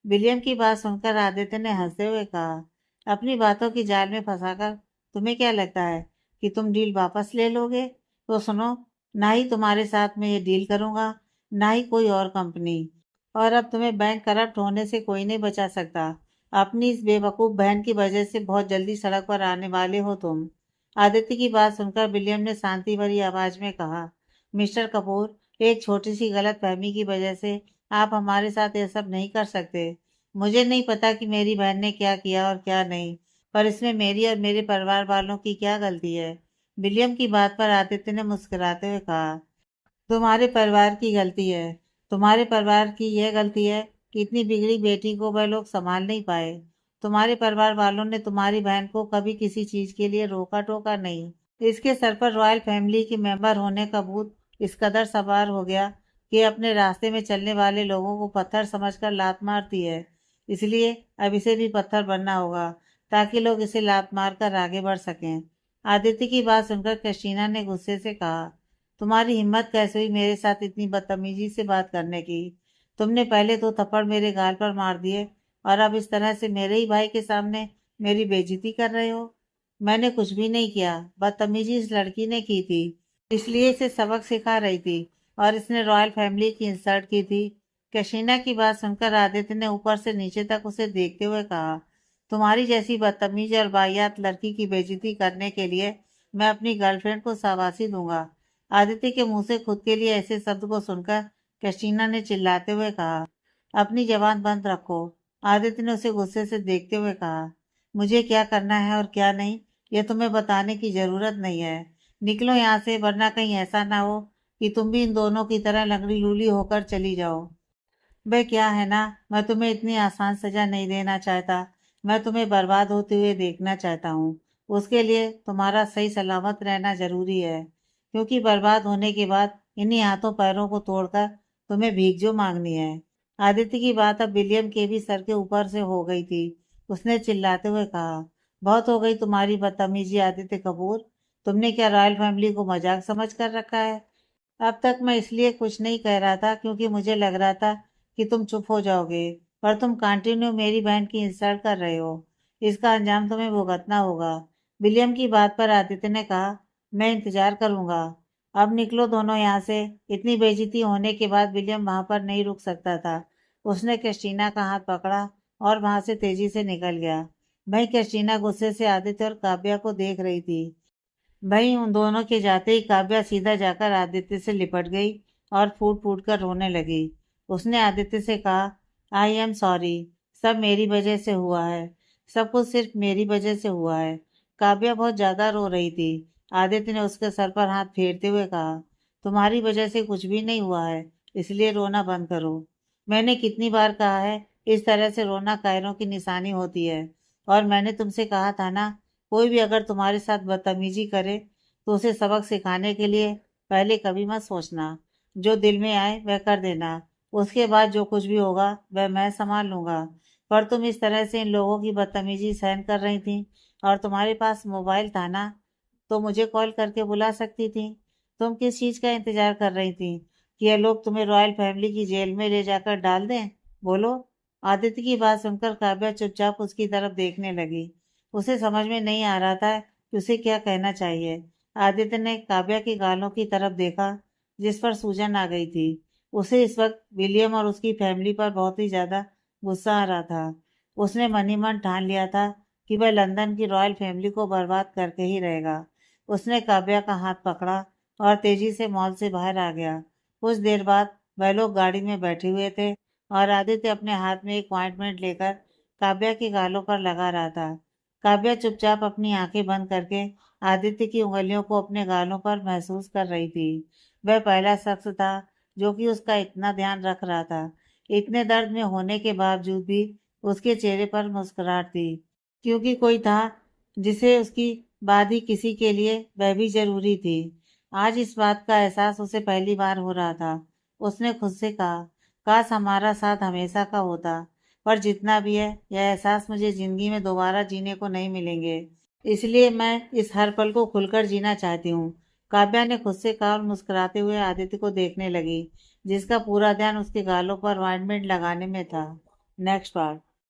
विलियम की बात सुनकर आदित्य ने हंसते हुए कहा, अपनी बातों की जाल में फंसाकर तुम्हें क्या लगता है कि तुम डील वापस ले लोगे? तो सुनो, ना ही तुम्हारे साथ मैं ये डील करूंगा, ना ही कोई और कंपनी। और अब तुम्हें बैंक करप्ट होने से कोई नहीं बचा सकता। अपनी इस बेवकूफ बहन की वजह से बहुत जल्दी सड़क पर आने वाले हो तुम। आदित्य की बात सुनकर विलियम ने शांति भरी आवाज में कहा, मिस्टर कपूर, एक छोटी सी गलत फहमी की वजह से आप हमारे साथ ये सब नहीं कर सकते। मुझे नहीं पता कि मेरी बहन ने क्या किया और क्या नहीं, पर इसमें मेरी और मेरे परिवार वालों की क्या गलती है? विलियम की बात पर आदित्य ने मुस्कुराते हुए कहा, तुम्हारे परिवार की गलती है। तुम्हारे परिवार की यह गलती है कि इतनी बिगड़ी बेटी को वह लोग संभाल नहीं पाए। तुम्हारे परिवार वालों ने तुम्हारी बहन को कभी किसी चीज के लिए रोका टोका नहीं। इसके सर पर रॉयल फैमिली के मेंबर होने का भूत इस कदर सवार हो गया कि अपने रास्ते में चलने वाले लोगों को पत्थर समझकर लात मारती है। इसलिए अब इसे भी पत्थर बनना होगा, ताकि लोग इसे लात मारकर आगे बढ़ सकें। आदित्य की बात सुनकर क्रिस्टीना ने गुस्से से कहा, तुम्हारी हिम्मत कैसे हुई मेरे साथ इतनी बदतमीजी से बात करने की? तुमने पहले तो थप्पड़ मेरे गाल पर मार दिए, और अब इस तरह से मेरे ही भाई के सामने मेरी बेइज्जती कर रहे हो। मैंने कुछ भी नहीं किया, बदतमीजी इस लड़की ने की थी, इसलिए इसे सबक सिखा रही थी, और इसने रॉयल फैमिली की इंसल्ट की थी। कैशीना की बात सुनकर आदित्य ने ऊपर से नीचे तक उसे देखते हुए कहा, तुम्हारी जैसी बदतमीज और वाहियात लड़की की बेइज्जती करने के लिए मैं अपनी गर्लफ्रेंड को शाबाशी दूंगा। आदित्य के मुंह से खुद के लिए ऐसे शब्द को सुनकर कैटरीना ने चिल्लाते हुए कहा, अपनी जबान बंद रखो। आदित्य ने उसे गुस्से से देखते हुए कहा, मुझे क्या करना है और क्या नहीं, यह तुम्हें बताने की जरूरत नहीं है। निकलो यहाँ से, वरना कहीं ऐसा ना हो कि तुम भी इन दोनों की तरह लंगड़ी लूली होकर चली जाओ। वह क्या है ना, मैं तुम्हें इतनी आसान सजा नहीं देना चाहता। मैं तुम्हें बर्बाद होते हुए देखना चाहता हूँ। उसके लिए तुम्हारा सही सलामत रहना जरूरी है, क्योंकि बर्बाद होने के बाद इन्हीं हाथों पैरों को तोड़कर तुम्हें भीख जो मांगनी है। आदित्य की बात अब विलियम के भी सर के ऊपर से हो गई थी। उसने चिल्लाते हुए कहा, बहुत हो गई तुम्हारी बदतमीजी आदित्य कपूर। तुमने क्या रॉयल फैमिली को मजाक समझ कर रखा है? अब तक मैं इसलिए कुछ नहीं कह रहा था क्योंकि मुझे लग रहा था कि तुम चुप हो जाओगे, पर तुम कंटिन्यू मेरी बहन की इंसल्ट कर रहे हो। इसका अंजाम तुम्हें भुगतना होगा। विलियम की बात पर आदित्य ने कहा, मैं इंतजार करूंगा। अब निकलो दोनों यहाँ से। इतनी बेइज्जती होने के बाद विलियम वहां पर नहीं रुक सकता था। उसने क्रिस्टीना का हाथ पकड़ा और वहां से तेजी से निकल गया। भाई क्रिस्टीना गुस्से से आदित्य और काव्या को देख रही थी। भाई उन दोनों के जाते ही काव्या सीधा जाकर आदित्य से लिपट गई और फूट फूट कर रोने लगी। उसने आदित्य से कहा, आई एम सॉरी। सब मेरी वजह से हुआ है। सब कुछ सिर्फ मेरी वजह से हुआ है। काव्या बहुत ज्यादा रो रही थी। आदित्य ने उसके सर पर हाथ फेरते हुए कहा, तुम्हारी वजह से कुछ भी नहीं हुआ है, इसलिए रोना बंद करो। मैंने कितनी बार कहा है, इस तरह से रोना कायरों की निशानी होती है। और मैंने तुमसे कहा था ना, कोई भी अगर तुम्हारे साथ बदतमीजी करे तो उसे सबक सिखाने के लिए पहले कभी मत सोचना। जो दिल में आए वह कर देना। उसके बाद जो कुछ भी होगा वह मैं संभाल लूंगा। पर तुम इस तरह से इन लोगों की बदतमीजी सहन कर रही थी, और तुम्हारे पास मोबाइल था ना, तो मुझे कॉल करके बुला सकती थी। तुम किस चीज का इंतजार कर रही थी कि ये लोग तुम्हें रॉयल फैमिली की जेल में ले जाकर डाल दें? बोलो। आदित्य की बात सुनकर काव्या चुपचाप उसकी तरफ देखने लगी। उसे समझ में नहीं आ रहा था कि उसे क्या कहना चाहिए। आदित्य ने काव्या की गालों की तरफ देखा, जिस पर सूजन आ गई थी। उसे इस वक्त विलियम और उसकी फैमिली पर बहुत ही ज्यादा गुस्सा आ रहा था। उसने मन ही मन ठान लिया था कि वह लंदन की रॉयल फैमिली को बर्बाद करके ही रहेगा। उसने काव्या का हाथ पकड़ा और तेजी से मॉल से बाहर आ गया। कुछ देर बाद वह लोग गाड़ी में बैठे हुए थे और आदित्य अपने हाथ में एक अपॉइंटमेंट लेकर काव्या के गालों पर लगा रहा था। काव्या चुपचाप अपनी आंखें बंद करके आदित्य की उंगलियों को अपने गालों पर महसूस कर रही थी। वह पहला शख्स था जो कि उसका इतना ध्यान रख रहा था। इतने दर्द में होने के बावजूद भी उसके चेहरे पर मुस्कुराहट थी, क्योंकि कोई था जिसे उसकी बाद ही किसी के लिए वह भी जरूरी थी। आज इस बात का एहसास उसे पहली बार हो रहा था। उसने खुद से कहा, काश हमारा साथ हमेशा का होता। पर जितना भी है, यह एहसास मुझे जिंदगी में दोबारा जीने को नहीं मिलेंगे। इसलिए मैं इस हर पल को खुलकर जीना चाहती हूँ। काव्या ने खुद से कहा और मुस्कुराते हुए आदित्य को देखने लगी, जिसका पूरा ध्यान उसके गालों पर ऑइंटमेंट लगाने में था। Next part.